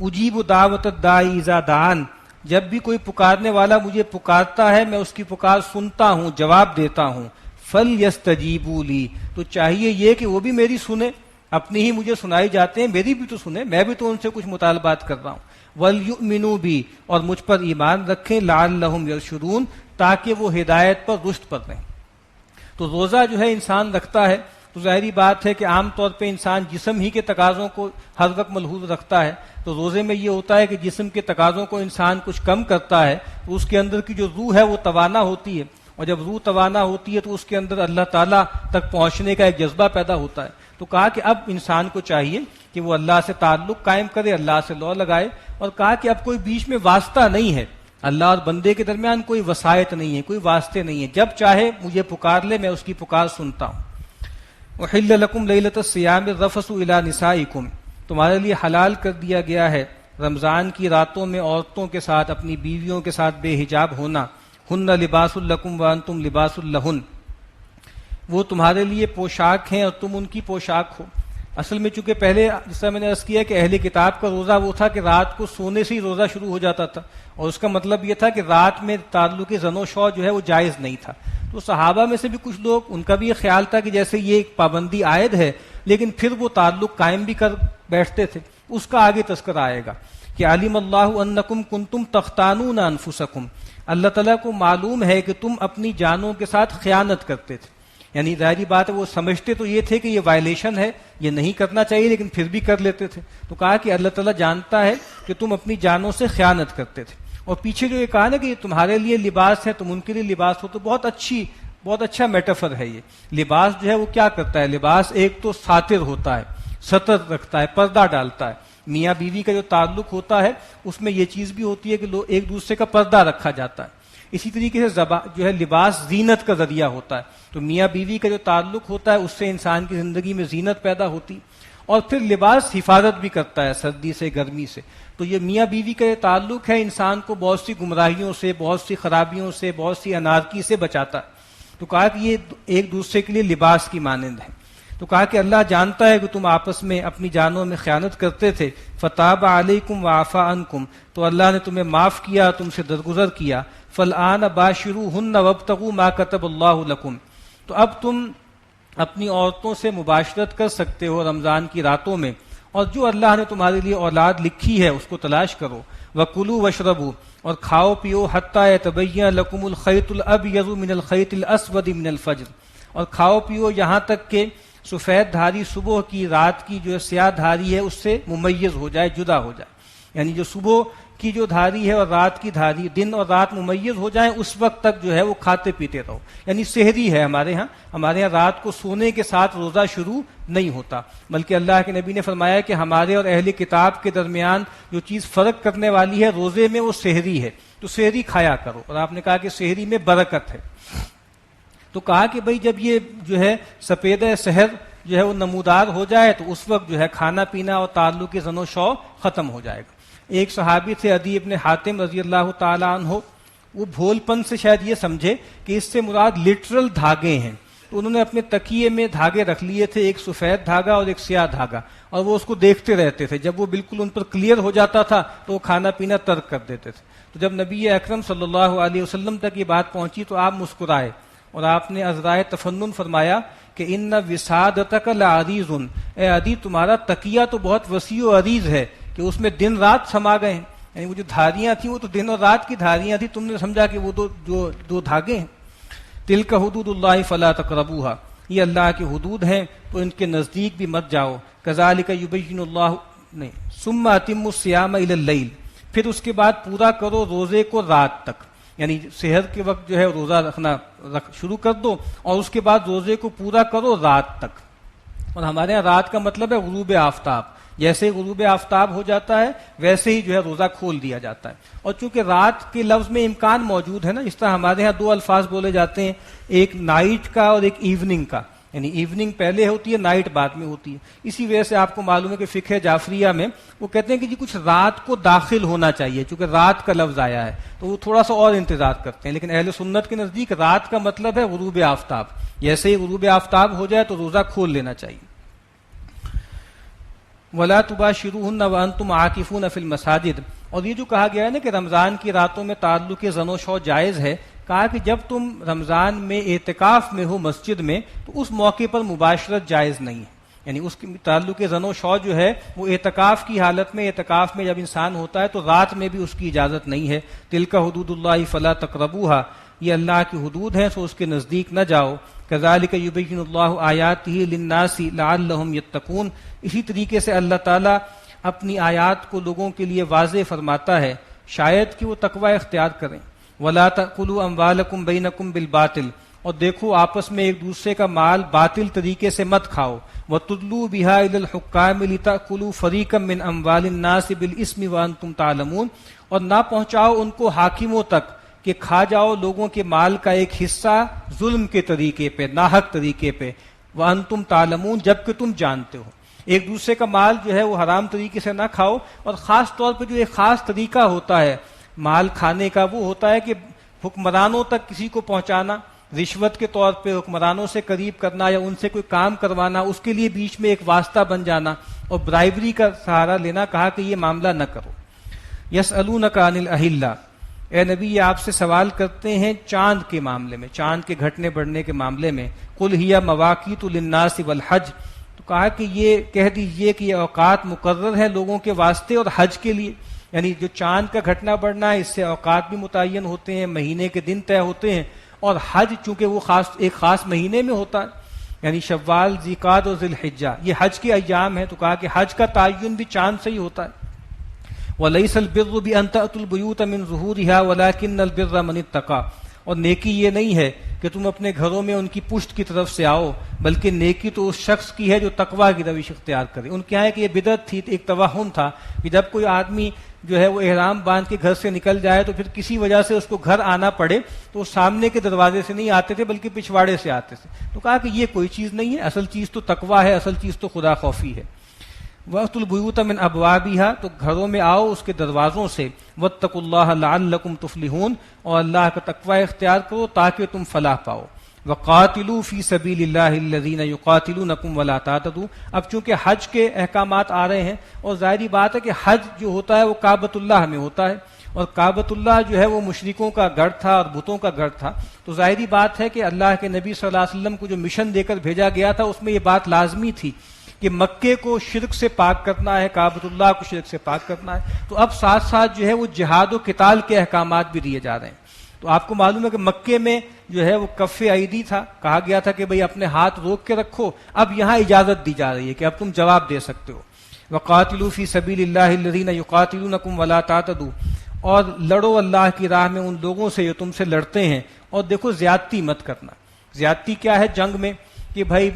اجیب دعوت الداعی اذا دعان، جب بھی کوئی پکارنے والا مجھے پکارتا ہے میں اس کی پکار سنتا ہوں، جواب دیتا ہوں۔ فلیستجیبوا لی، تو چاہیے یہ کہ وہ بھی میری سنیں، اپنی ہی مجھے سنائی جاتے ہیں، میری بھی تو سنیں، میں بھی تو ان سے کچھ مطالبات کر رہا ہوں۔ ولیؤمنوا بی، اور مجھ پر ایمان رکھیں، لعلہم یرشدون، تاکہ وہ ہدایت پر رشد پر رہیں۔ تو روزہ جو ہے انسان رکھتا ہے تو ظاہری بات ہے کہ عام طور پہ انسان جسم ہی کے تقاضوں کو ہر وقت ملحوظ رکھتا ہے، تو روزے میں یہ ہوتا ہے کہ جسم کے تقاضوں کو انسان کچھ کم کرتا ہے تو اس کے اندر کی جو روح ہے وہ توانا ہوتی ہے، اور جب روح توانا ہوتی ہے تو اس کے اندر اللہ تعالیٰ تک پہنچنے کا ایک جذبہ پیدا ہوتا ہے۔ تو کہا کہ اب انسان کو چاہیے کہ وہ اللہ سے تعلق قائم کرے، اللہ سے لو لگائے، اور کہا کہ اب کوئی بیچ میں واسطہ نہیں ہے، اللہ اور بندے کے درمیان کوئی وسائط نہیں ہے، کوئی واسطے نہیں ہے، جب چاہے مجھے پکار لے، میں اس کی پکار سنتا ہوں۔ احل لکم لیلۃ الصیام الرفث الی نسائکم، تمہارے لیے حلال کر دیا گیا ہے رمضان کی راتوں میں عورتوں کے ساتھ، اپنی بیویوں کے ساتھ بے حجاب ہونا۔ ہن لباس لکم وانتم لباس لہن، وہ تمہارے لیے پوشاک ہیں اور تم ان کی پوشاک ہو۔ اصل میں چونکہ پہلے جس طرح میں نے عرض کیا کہ اہل کتاب کا روزہ وہ تھا کہ رات کو سونے سے ہی روزہ شروع ہو جاتا تھا، اور اس کا مطلب یہ تھا کہ رات میں تعلق زن و شو جو ہے وہ جائز نہیں تھا۔ تو صحابہ میں سے بھی کچھ لوگ، ان کا بھی یہ خیال تھا کہ جیسے یہ ایک پابندی عائد ہے، لیکن پھر وہ تعلق قائم بھی کر بیٹھتے تھے۔ اس کا آگے تذکرہ آئے گا کہ علیم اللہ انکم کنتم تختانون انفسکم، اللہ تعالیٰ کو معلوم ہے کہ تم اپنی جانوں کے ساتھ خیانت کرتے تھے، یعنی ظاہری بات ہے وہ سمجھتے تو یہ تھے کہ یہ وائلیشن ہے، یہ نہیں کرنا چاہیے، لیکن پھر بھی کر لیتے تھے۔ تو کہا کہ اللہ تعالیٰ جانتا ہے کہ تم اپنی جانوں سے خیانت کرتے تھے۔ اور پیچھے جو یہ کہا نا کہ یہ تمہارے لیے لباس ہے، تم ان کے لیے لباس ہو، تو بہت اچھا میٹافر ہے یہ۔ لباس جو ہے وہ کیا کرتا ہے؟ لباس ایک تو ساتر ہوتا ہے، ستر رکھتا ہے، پردہ ڈالتا ہے۔ میاں بیوی کا جو تعلق ہوتا ہے اس میں یہ چیز بھی ہوتی ہے کہ لوگ ایک دوسرے کا پردہ رکھا جاتا ہے۔ اسی طریقے سے جو ہے لباس زینت کا ذریعہ ہوتا ہے، تو میاں بیوی کا جو تعلق ہوتا ہے اس سے انسان کی زندگی میں زینت پیدا ہوتی، اور پھر لباس حفاظت بھی کرتا ہے سردی سے، گرمی سے۔ تو یہ میاں بیوی کا یہ تعلق ہے انسان کو بہت سی گمراہیوں سے، بہت سی خرابیوں سے، بہت سی انارکی سے بچاتا ہے۔ تو کہا کہ یہ ایک دوسرے کے لیے لباس کی مانند ہے۔ تو کہا کہ اللہ جانتا ہے کہ تم آپس میں اپنی جانوں میں خیانت کرتے تھے، فتاب علیکم وعفا عنکم، تو اللہ نے تمہیں معاف کیا، تم سے درگزر کیا۔ فالآن باشروہن وابتغوا ما کتب اللہ لکم، تو اب تم اپنی عورتوں سے مباشرت کر سکتے ہو رمضان کی راتوں میں، اور جو اللہ نے تمہارے لیے اولاد لکھی ہے اس کو تلاش کرو۔ وَكُلُوا وَاشْرَبُوا، اور کھاؤ پیو، حتیٰ يَتَبَيَّنَ لَكُمُ الْخَيْطُ الْأَبْيَضُ مِنَ الْخَيْطِ الْأَسْوَدِ مِنَ الْفَجْرِ، اور کھاؤ پیو یہاں تک کہ سفید دھاری صبح کی، رات کی جو سیاہ دھاری ہے اس سے ممیز ہو جائے، جدا ہو جائے، یعنی جو صبح کی جو دھاری ہے اور رات کی دھاری، دن اور رات ممیز ہو جائیں، اس وقت تک جو ہے وہ کھاتے پیتے رہو۔ یعنی سحری ہے ہمارے ہاں رات کو سونے کے ساتھ روزہ شروع نہیں ہوتا، بلکہ اللہ کے نبی نے فرمایا کہ ہمارے اور اہل کتاب کے درمیان جو چیز فرق کرنے والی ہے روزے میں وہ سحری ہے، تو سحری کھایا کرو، اور آپ نے کہا کہ سحری میں برکت ہے۔ تو کہا کہ بھئی جب یہ جو ہے سپید سحر جو ہے وہ نمودار ہو جائے تو اس وقت جو ہے کھانا پینا اور تعلق زن و شو ختم ہو جائے گا۔ ایک صحابی تھے عدی ابن حاتم رضی اللہ تعالیٰ عنہ، وہ بھول پن سے شاید یہ سمجھے کہ اس سے مراد لٹرل دھاگے ہیں، تو انہوں نے اپنے تکیے میں دھاگے رکھ لیے تھے، ایک سفید دھاگا اور ایک سیاہ دھاگا، اور وہ اس کو دیکھتے رہتے تھے، جب وہ بالکل ان پر کلیئر ہو جاتا تھا تو وہ کھانا پینا ترک کر دیتے تھے۔ تو جب نبی اکرم صلی اللہ علیہ وسلم تک یہ بات پہنچی تو آپ مسکرائے، اور آپ نے عذرائے تفنن فرمایا کہ ان وسادتک لعریض، اے عدی تمہارا تکیہ تو بہت وسیع و عریض ہے کہ اس میں دن رات سما گئے ہیں، یعنی وہ جو دھاریاں تھیں وہ تو دن اور رات کی دھاریاں تھیں، تم نے سمجھا کہ وہ دو دھاگے ہیں۔ تلک حدود اللہ فلا تقربوها، یہ اللہ کی حدود ہیں تو ان کے نزدیک بھی مت جاؤ۔ کذالک یبین اللہ، نہیں، ثم اتموا الصیام الی اللیل، پھر اس کے بعد پورا کرو روزے کو رات تک، یعنی سحر کے وقت جو ہے روزہ رکھنا شروع کر دو اور اس کے بعد روزے کو پورا کرو رات تک۔ اور ہمارے ہاں رات کا مطلب ہے غروب آفتاب، جیسے غروب آفتاب ہو جاتا ہے ویسے ہی جو ہے روزہ کھول دیا جاتا ہے۔ اور چونکہ رات کے لفظ میں امکان موجود ہے نا، اس طرح ہمارے ہاں دو الفاظ بولے جاتے ہیں، ایک نائٹ کا اور ایک ایوننگ کا، یعنی ایوننگ پہلے ہوتی ہے، نائٹ بعد میں ہوتی ہے۔ اسی وجہ سے آپ کو معلوم ہے کہ فقہ جعفریہ میں وہ کہتے ہیں کہ جی کچھ رات کو داخل ہونا چاہیے، چونکہ رات کا لفظ آیا ہے تو وہ تھوڑا سا اور انتظار کرتے ہیں، لیکن اہل سنت کے نزدیک رات کا مطلب ہے غروب آفتاب، جیسے ہی غروب آفتاب ہو جائے تو روزہ کھول لینا چاہیے۔ وَلَا تُبَاشِرُوهُنَّ وَأَنْتُمْ عَاكِفُونَ فِي الْمَسَاجِدِ، اور یہ جو کہا گیا ہے نا کہ رمضان کی راتوں میں تعلق زن و شو جائز ہے، کہا کہ جب تم رمضان میں اعتکاف میں ہو مسجد میں تو اس موقع پر مباشرت جائز نہیں ہے، یعنی اس کے تعلق زن و شو جو ہے وہ اعتکاف کی حالت میں، اعتکاف میں جب انسان ہوتا ہے تو رات میں بھی اس کی اجازت نہیں ہے۔ تلک حدود اللہ فلا تقربوها، یہ اللہ کی حدود ہیں سو اس کے نزدیک نہ جاؤ۔ کذالک یبین اللہ آیاتہ للناس لعلہم یتقون، اسی طریقے سے اللہ تعالیٰ اپنی آیات کو لوگوں کے لیے واضح فرماتا ہے شاید کہ وہ تقوی اختیار کریں۔ ولا تأکلوا اموالکم بینکم بالباطل، اور دیکھو آپس میں ایک دوسرے کا مال باطل طریقے سے مت کھاؤ۔ وتدلوا بها الی الحکام لتأکلوا فریقا من اموال الناس بالاسم وانتم تعلمون، اور نہ پہنچاؤ ان کو حاکموں تک کہ کھا جاؤ لوگوں کے مال کا ایک حصہ ظلم کے طریقے پہ، ناحق طریقے پہ، وانتم تعلمون، جبکہ تم جانتے ہو۔ ایک دوسرے کا مال جو ہے وہ حرام طریقے سے نہ کھاؤ، اور خاص طور پہ جو ایک خاص طریقہ ہوتا ہے مال کھانے کا وہ ہوتا ہے کہ حکمرانوں تک کسی کو پہنچانا، رشوت کے طور پہ حکمرانوں سے قریب کرنا یا ان سے کوئی کام کروانا، اس کے لیے بیچ میں ایک واسطہ بن جانا اور برائبری کا سہارا لینا، کہا کہ یہ معاملہ نہ کرو۔ یسألونک عن الاہلہ، اے نبی یہ آپ سے سوال کرتے ہیں چاند کے معاملے میں، چاند کے گھٹنے بڑھنے کے معاملے میں۔ قل ہی مواقیت للناس والحج، تو کہا کہ یہ کہہ دیجئے کہ یہ اوقات مقرر ہیں لوگوں کے واسطے اور حج کے لیے، یعنی جو چاند کا گھٹنا بڑھنا ہے اس سے اوقات بھی متعین ہوتے ہیں، مہینے کے دن طے ہوتے ہیں، اور حج چونکہ وہ ایک خاص مہینے میں ہوتا ہے، یعنی شوال، ذیقعدہ اور ذی الحجہ، یہ حج کے ایام ہیں، تو کہا کہ حج کا تعین بھی چاند سے ہی ہوتا ہے۔ وَلَيْسَ الْبِرُّ بِأَن تَأْتُوا الْبُيُوتَ مِن ظُهُورِهَا وَلَكِنَّ الْبِرَّ مَنِ اتَّقَىٰ، اور نیکی یہ نہیں ہے کہ تم اپنے گھروں میں ان کی پشت کی طرف سے آؤ، بلکہ نیکی تو اس شخص کی ہے جو تقویٰ کی روش اختیار کرے۔ ان کے یہاں کہ یہ بدعت تھی، ایک توہم تھا کہ جب کوئی آدمی جو ہے وہ احرام باندھ کے گھر سے نکل جائے تو پھر کسی وجہ سے اس کو گھر آنا پڑے تو وہ سامنے کے دروازے سے نہیں آتے تھے بلکہ پچھواڑے سے آتے تھے، تو کہا کہ یہ کوئی چیز نہیں ہے، اصل چیز تو تقویٰ ہے، اصل چیز تو خدا خوفی ہے۔ وَأْتُوا الْبُيُوتَ مِنْ أَبْوَابِهَا، تو گھروں میں آؤ اس کے دروازوں سے۔ وَاتَّقُوا اللَّهَ لَعَلَّكُمْ تُفْلِحُونَ، اور اللہ کا تقوی اختیار کرو تاکہ تم فلاح پاؤ۔ وَقَاتِلُوا فِي سَبِيلِ اللَّهِ الَّذِينَ يُقَاتِلُونَكُمْ وَلَا تَعْتَدُوا، اب چونکہ حج کے احکامات آ رہے ہیں اور ظاہری بات ہے کہ حج جو ہوتا ہے وہ کعبۃ اللہ میں ہوتا ہے، اور کعبۃ اللہ جو ہے وہ مشرکوں کا گڑھ تھا اور بتوں کا گڑھ تھا، تو ظاہری بات ہے کہ اللہ کے نبی صلی اللہ علیہ وسلم کو جو مشن دے کر بھیجا گیا تھا اس میں یہ بات لازمی تھی کہ مکے کو شرک سے پاک کرنا ہے، کعبۃ اللہ کو شرک سے پاک کرنا ہے، تو اب ساتھ ساتھ جو ہے وہ جہاد و قتال کے احکامات بھی دیے جا رہے ہیں۔ تو آپ کو معلوم ہے کہ مکے میں جو ہے وہ کف ایدی تھا، کہا گیا تھا کہ بھئی اپنے ہاتھ روک کے رکھو، اب یہاں اجازت دی جا رہی ہے کہ اب تم جواب دے سکتے ہو۔ وَقَاتِلُوا فِي سَبِيلِ اللَّهِ الَّذِينَ يُقَاتِلُونَكُمْ وَلَا تَعْتَدُوا، اور لڑو اللہ کی راہ میں ان لوگوں سے جو تم سے لڑتے ہیں، اور دیکھو زیادتی مت کرنا۔ زیادتی کیا ہے جنگ میں؟ کہ بھائی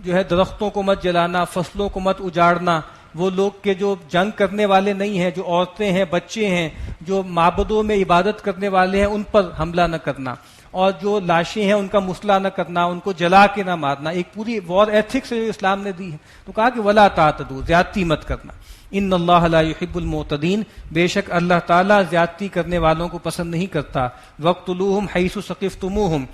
جو ہے درختوں کو مت جلانا، فصلوں کو مت اجاڑنا، وہ لوگ کے جو جنگ کرنے والے نہیں ہیں، جو عورتیں ہیں، بچے ہیں، جو معبدوں میں عبادت کرنے والے ہیں، ان پر حملہ نہ کرنا، اور جو لاشیں ہیں ان کا مسئلہ نہ کرنا، ان کو جلا کے نہ مارنا، ایک پوری وار ایتھکس جو اسلام نے دی ہے، تو کہا کہ ولا تعتدوا، زیادتی مت کرنا۔ ان اللہ لا يحب المعتدین، بے شک اللہ تعالیٰ زیادتی کرنے والوں کو پسند نہیں کرتا۔ وقتلوہم حیث ثقفتموہم،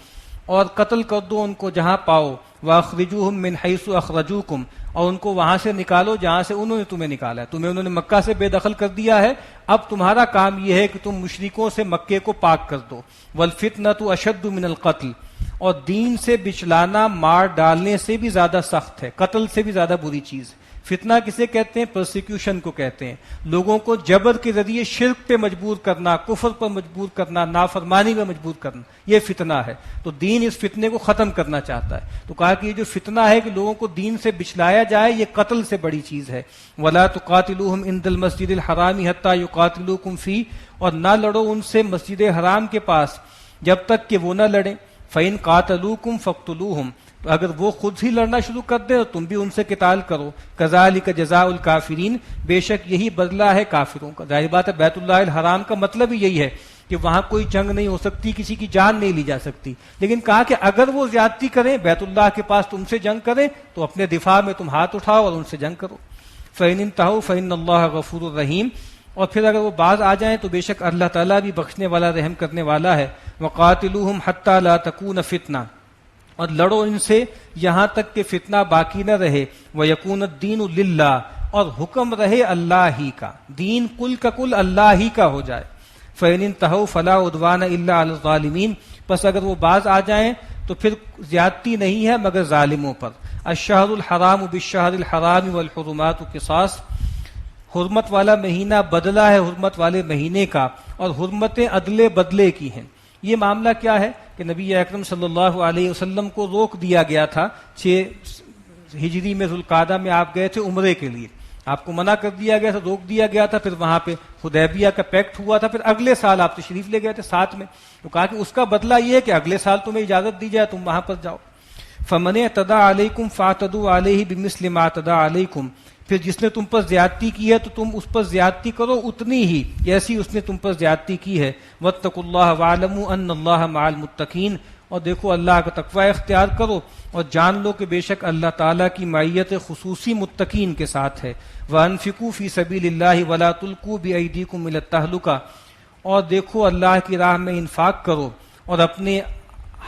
اور قتل کر دو ان کو جہاں پاؤ، واخرجوہم من حیث اخرجوکم، اور ان کو وہاں سے نکالو جہاں سے انہوں نے تمہیں نکالا ہے، تمہیں انہوں نے مکہ سے بے دخل کر دیا ہے، اب تمہارا کام یہ ہے کہ تم مشرکوں سے مکے کو پاک کر دو۔ والفتنۃ اشد من القتل، اور دین سے بچلانا مار ڈالنے سے بھی زیادہ سخت ہے، قتل سے بھی زیادہ بری چیز ہے۔ فتنہ کسے کہتے ہیں؟ پرسیکیوشن کو کہتے ہیں، لوگوں کو جبر کے ذریعے شرک پہ مجبور کرنا، کفر پر مجبور کرنا، نافرمانی میں مجبور کرنا، یہ فتنہ ہے۔ تو دین اس فتنے کو ختم کرنا چاہتا ہے، تو کہا کہ یہ جو فتنہ ہے کہ لوگوں کو دین سے بچلایا جائے، یہ قتل سے بڑی چیز ہے۔ وَلَا تُقَاتِلُوهُمْ عِنْدَ الْمَسْجِدِ الْحَرَامِ حَتَّى يُقَاتِلُوكُمْ فِيهِ، اور نہ لڑو ان سے مسجد حرام کے پاس جب تک کہ وہ نہ لڑیں۔ فَإِنْ قَاتَلُوكُمْ فَاقْتُلُوهُمْ، تو اگر وہ خود ہی لڑنا شروع کر دیں تو تم بھی ان سے قتال کرو۔ کذالک جزاء الکافرین، بے شک یہی بدلہ ہے کافروں کا۔ ظاہر بات ہے بیت اللہ الحرام کا مطلب ہی یہی ہے کہ وہاں کوئی جنگ نہیں ہو سکتی، کسی کی جان نہیں لی جا سکتی، لیکن کہا کہ اگر وہ زیادتی کریں، بیت اللہ کے پاس تم سے جنگ کریں، تو اپنے دفاع میں تم ہاتھ اٹھاؤ اور ان سے جنگ کرو۔ فَإِنِ انتهوا فَإِنَّ اللَّهَ غَفُورٌ رَحِيمٌ، اور پھر اگر وہ باز آ جائیں تو بے شک اللہ تعالیٰ بھی بخشنے والا، رحم کرنے والا ہے۔ وَقَاتِلُوهُمْ حَتَّى لَا تَكُونَ فِتْنَةٌ، اور لڑو ان سے یہاں تک کہ فتنہ باقی نہ رہے۔ وَيَكُونَ الدِّينُ لِلَّهِ، اور حکم رہے اللہ ہی کا، دین کل کا کل اللہ ہی کا ہو جائے۔ فَإِنِ انتهوا فَلَا عُدْوَانَ إِلَّا عَلَى الظَّالِمِينَ، پس اگر وہ باز آ جائیں تو پھر زیادتی نہیں ہے مگر ظالموں پر۔ الشہر الحرام بالشہر الحرام والحرمات قصاص، حرمت والا مہینہ بدلہ ہے حرمت والے مہینے کا، اور حرمتیں عدلے بدلے کی ہیں۔ یہ معاملہ کیا ہے کہ نبی اکرم صلی اللہ علیہ وسلم کو روک دیا گیا تھا، 6 ہجری میں ذوالقعدہ میں آپ گئے تھے عمرے کے لیے، آپ کو منع کر دیا گیا تھا، روک دیا گیا تھا، پھر وہاں پہ حدیبیہ کا پیکٹ ہوا تھا، پھر اگلے سال آپ تشریف لے گئے تھے ساتھ میں، تو کہا کہ اس کا بدلہ یہ ہے کہ اگلے سال تمہیں اجازت دی جائے، تم وہاں پر جاؤ۔ فَمَنِ اعْتَدَىٰ عَلَيْكُمْ فَاعْتَدُوا عَلَيْهِ بِمِثْلِ مَا اعْتَدَىٰ عَلَيْكُمْ، پھر جس نے تم پر زیادتی کی ہے تو تم اس پر زیادتی کرو اتنی ہی جیسی اس نے تم پر زیادتی کی ہے۔ وَاتَّقُوا اللَّهَ وَاعْلَمُوا أَنَّ اللَّهَ مَعَ الْمُتَّقِينَ، اور دیکھو اللہ کا تقوی اختیار کرو اور جان لو کہ بے شک اللہ تعالیٰ کی معیت خصوصی متقین کے ساتھ ہے۔ وَأَنفِقُوا فِي سَبِيلِ اللَّهِ وَلَا تُلْقُوا بِأَيْدِيكُمْ إِلَى التَّهْلُكَةِ، اور دیکھو اللہ کی راہ میں انفاق کرو اور اپنے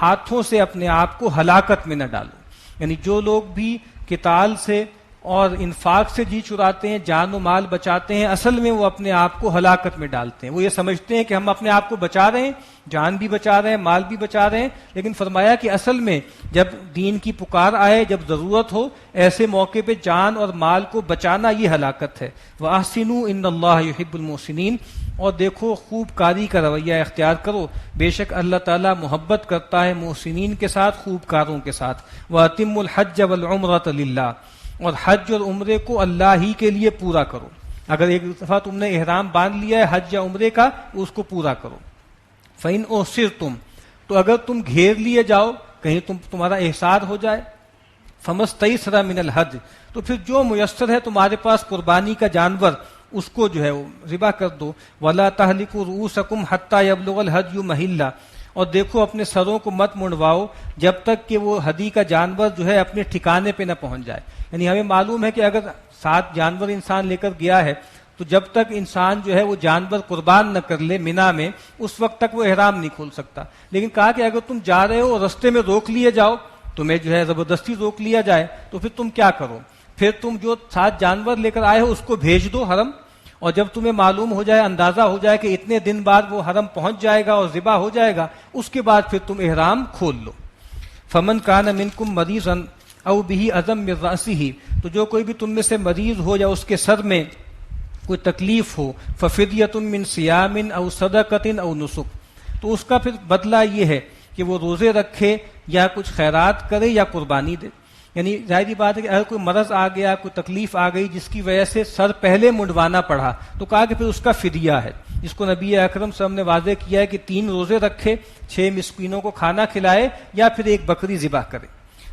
ہاتھوں سے اپنے آپ کو ہلاکت میں نہ ڈالو۔ یعنی جو لوگ بھی قتال سے اور انفاق سے جی چراتے ہیں، جان و مال بچاتے ہیں، اصل میں وہ اپنے آپ کو ہلاکت میں ڈالتے ہیں۔ وہ یہ سمجھتے ہیں کہ ہم اپنے آپ کو بچا رہے ہیں، جان بھی بچا رہے ہیں، مال بھی بچا رہے ہیں، لیکن فرمایا کہ اصل میں جب دین کی پکار آئے، جب ضرورت ہو، ایسے موقع پہ جان اور مال کو بچانا یہ ہلاکت ہے۔ وَأَحْسِنُوا إِنَّ اللَّهَ يُحِبُّ الْمُحْسِنِينَ، اور دیکھو خوب کاری کا رویہ اختیار کرو، بے شک اللہ تعالیٰ محبت کرتا ہے محسنین کے ساتھ، خوب کاروں کے ساتھ۔ وَأَتِمُّوا الْحَجَّ وَالْعُمْرَةَ لِلَّهِ، اور حج اور عمرے کو اللہ ہی کے لیے پورا کرو۔ اگر ایک دفعہ تم نے احرام باندھ لیا ہے حج یا عمرے کا، اس کو پورا کرو۔ فَإِنْ أُحْصِرْتُمْ، تو اگر تم گھیر لیے جاؤ، کہیں تمہارا احصار ہو جائے، فَمَسْتَيْسَرَ مِنَ الْحَدْيِ، تو پھر جو میسر ہے تمہارے پاس قربانی کا جانور، اس کو جو ہے وہ ذبح کر دو۔ وَلَا تَحْلِقُوا رُؤُوسَكُمْ حَتَّى يَبْلُغَ الْهَدْيُ مَحِلَّهُ، اور دیکھو اپنے سروں کو مت منڈواؤ جب تک کہ وہ ہدی کا جانور جو ہے اپنے ٹھکانے پہ نہ پہنچ جائے۔ یعنی ہمیں معلوم ہے کہ اگر ساتھ جانور انسان لے کر گیا ہے تو جب تک انسان جو ہے وہ جانور قربان نہ کر لے مینا میں، اس وقت تک وہ احرام نہیں کھول سکتا۔ لیکن کہا کہ اگر تم جا رہے ہو اور رستے میں روک لیے جاؤ، تمہیں جو ہے زبردستی روک لیا جائے، تو پھر تم کیا کرو؟ پھر تم جو ساتھ جانور لے کر آئے ہو اس کو بھیج دو حرم، اور جب تمہیں معلوم ہو جائے، اندازہ ہو جائے کہ اتنے دن بعد وہ حرم پہنچ جائے گا اور ذبح ہو جائے گا، اس کے بعد پھر تم احرام کھول لو۔ فمن کان منکم مریضا او بہ اذی من رأسہ، تو جو کوئی بھی تم میں سے مریض ہو یا اس کے سر میں کوئی تکلیف ہو، ففدیۃ من صیام او صدقۃ او نسک، تو اس کا پھر بدلہ یہ ہے کہ وہ روزے رکھے یا کچھ خیرات کرے یا قربانی دے۔ یعنی ظاہری بات ہے کہ اگر کوئی مرض آ گیا، کوئی تکلیف آ گئی جس کی وجہ سے سر پہلے منڈوانا پڑا، تو کہا کہ پھر اس کا فدیہ ہے، جس کو نبی اکرم صلی اللہ علیہ وسلم نے واضح کیا ہے کہ 3 روزے رکھے، 6 مسکینوں کو کھانا کھلائے، یا پھر ایک بکری ذبح کرے۔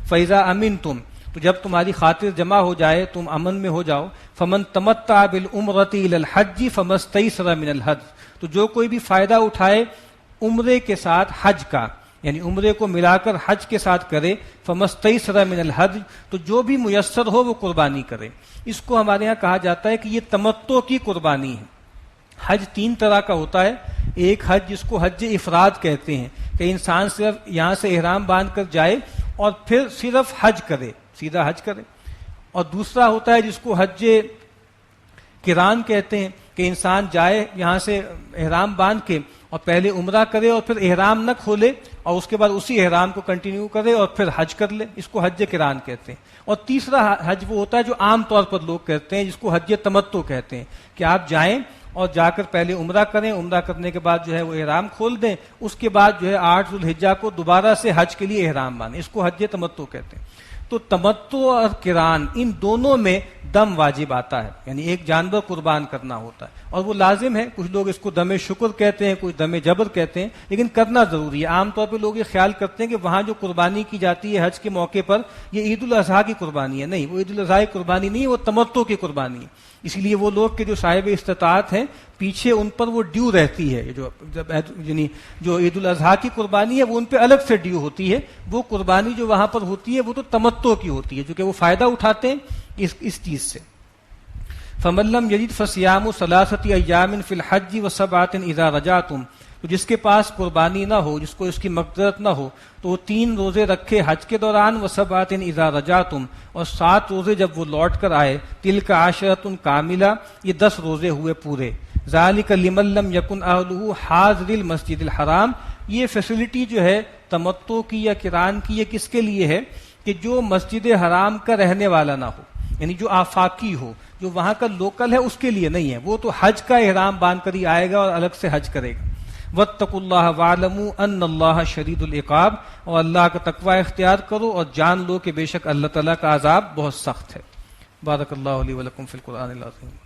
فَإِذَا أَمِنْتُمْ، تو جب تمہاری خاطر جمع ہو جائے، تم امن میں ہو جاؤ، فَمَن تَمَتَّعَ بِالْعُمْرَةِ إِلَى الْحَجِّ فَمَا اسْتَيْسَرَ مِنَ الْهَدْيِ، تو جو کوئی بھی فائدہ اٹھائے عمرے کے ساتھ حج کا، یعنی عمرے کو ملا کر حج کے ساتھ کرے، فَمَا اسْتَيْسَرَ مِنَ الْهَدْيِ، تو جو بھی میسر ہو وہ قربانی کرے۔ اس کو ہمارے ہاں کہا جاتا ہے کہ یہ تمتع کی قربانی ہے۔ حج 3 طرح کا ہوتا ہے، ایک حج جس کو حج افراد کہتے ہیں، کہ انسان صرف یہاں سے احرام باندھ کر جائے اور پھر صرف حج کرے، سیدھا حج کرے. اور دوسرا ہوتا ہے جس کو حج قران کہتے ہیں، کہ انسان جائے یہاں سے احرام باندھ کے اور پہلے عمرہ کرے اور پھر احرام نہ کھولے اور اس کے بعد اسی احرام کو کنٹینیو کرے اور پھر حج کر لے. اس کو حج قران کہتے ہیں. اور تیسرا حج وہ ہوتا ہے جو عام طور پر لوگ کہتے ہیں، جس کو حج تمتع کہتے ہیں، کہ آپ جائیں اور جا کر پہلے عمرہ کریں، عمرہ کرنے کے بعد جو ہے وہ احرام کھول دیں، اس کے بعد جو ہے 8 ذو الحجہ کو دوبارہ سے حج کے لیے احرام باندھیں. اس کو حج تمتع کہتے ہیں. تو تمتع اور قران ان دونوں میں دم واجب آتا ہے، یعنی ایک جانور قربان کرنا ہوتا ہے، اور وہ لازم ہے. کچھ لوگ اس کو دم شکر کہتے ہیں، کچھ دم جبر کہتے ہیں، لیکن کرنا ضروری ہے. عام طور پہ لوگ یہ خیال کرتے ہیں کہ وہاں جو قربانی کی جاتی ہے حج کے موقع پر یہ عید الاضحیٰ کی قربانی ہے. نہیں، وہ عید الاضحیٰ کی قربانی نہیں ہے، وہ تمتع کی قربانی ہے. اس لیے وہ لوگ کہ جو صاحب استطاعت ہیں پیچھے ان پر وہ ڈیو رہتی ہے، یعنی جو عید الاضحیٰ کی قربانی ہے وہ ان پہ الگ سے ڈیو ہوتی ہے. وہ قربانی جو وہاں پر ہوتی ہے وہ تو تمتع کی ہوتی ہے، جو کہ وہ فائدہ اٹھاتے ہیں اس چیز سے. فَمَن لَّمْ يَجِدْ فَصِيَامُ ثَلَاثَةِ أَيَّامٍ فِي الْحَجِّ وَسَبْعَةٍ إِذَا رَجَعْتُمْ. تو جس کے پاس قربانی نہ ہو، جس کو اس کی مقدرت نہ ہو، تو وہ 3 روزے رکھے حج کے دوران، وَسَبْعَةٍ إِذَا رَجَعْتُمْ، اور 7 روزے جب وہ لوٹ کر آئے. تِلْكَ عَشَرَةٌ كَامِلَةٌ، یہ 10 روزے ہوئے پورے. ذَلِكَ لِمَن لَّمْ يَكُنْ أَهْلُهُ حَاضِرِ الْمَسْجِدِ الْحَرَامِ. یہ فیسلٹی جو ہے تمتع کی یا قران کی، یہ کس کے لیے ہے؟ کہ جو مسجد حرام کا رہنے والا نہ ہو، یعنی جو آفاقی ہو، جو وہاں کا لوکل ہے، اس کے لیے نہیں ہے. وہ تو حج کا احرام باندھ کر ہی آئے گا اور الگ سے حج کرے گا. واتقوا اللہ واعلموا ان اللہ شدید العقاب، اور اللہ کا تقوی اختیار کرو اور جان لو کہ بے شک اللہ تعالیٰ کا عذاب بہت سخت ہے. بارک اللہ لی ولکم فی القرآن العظیم.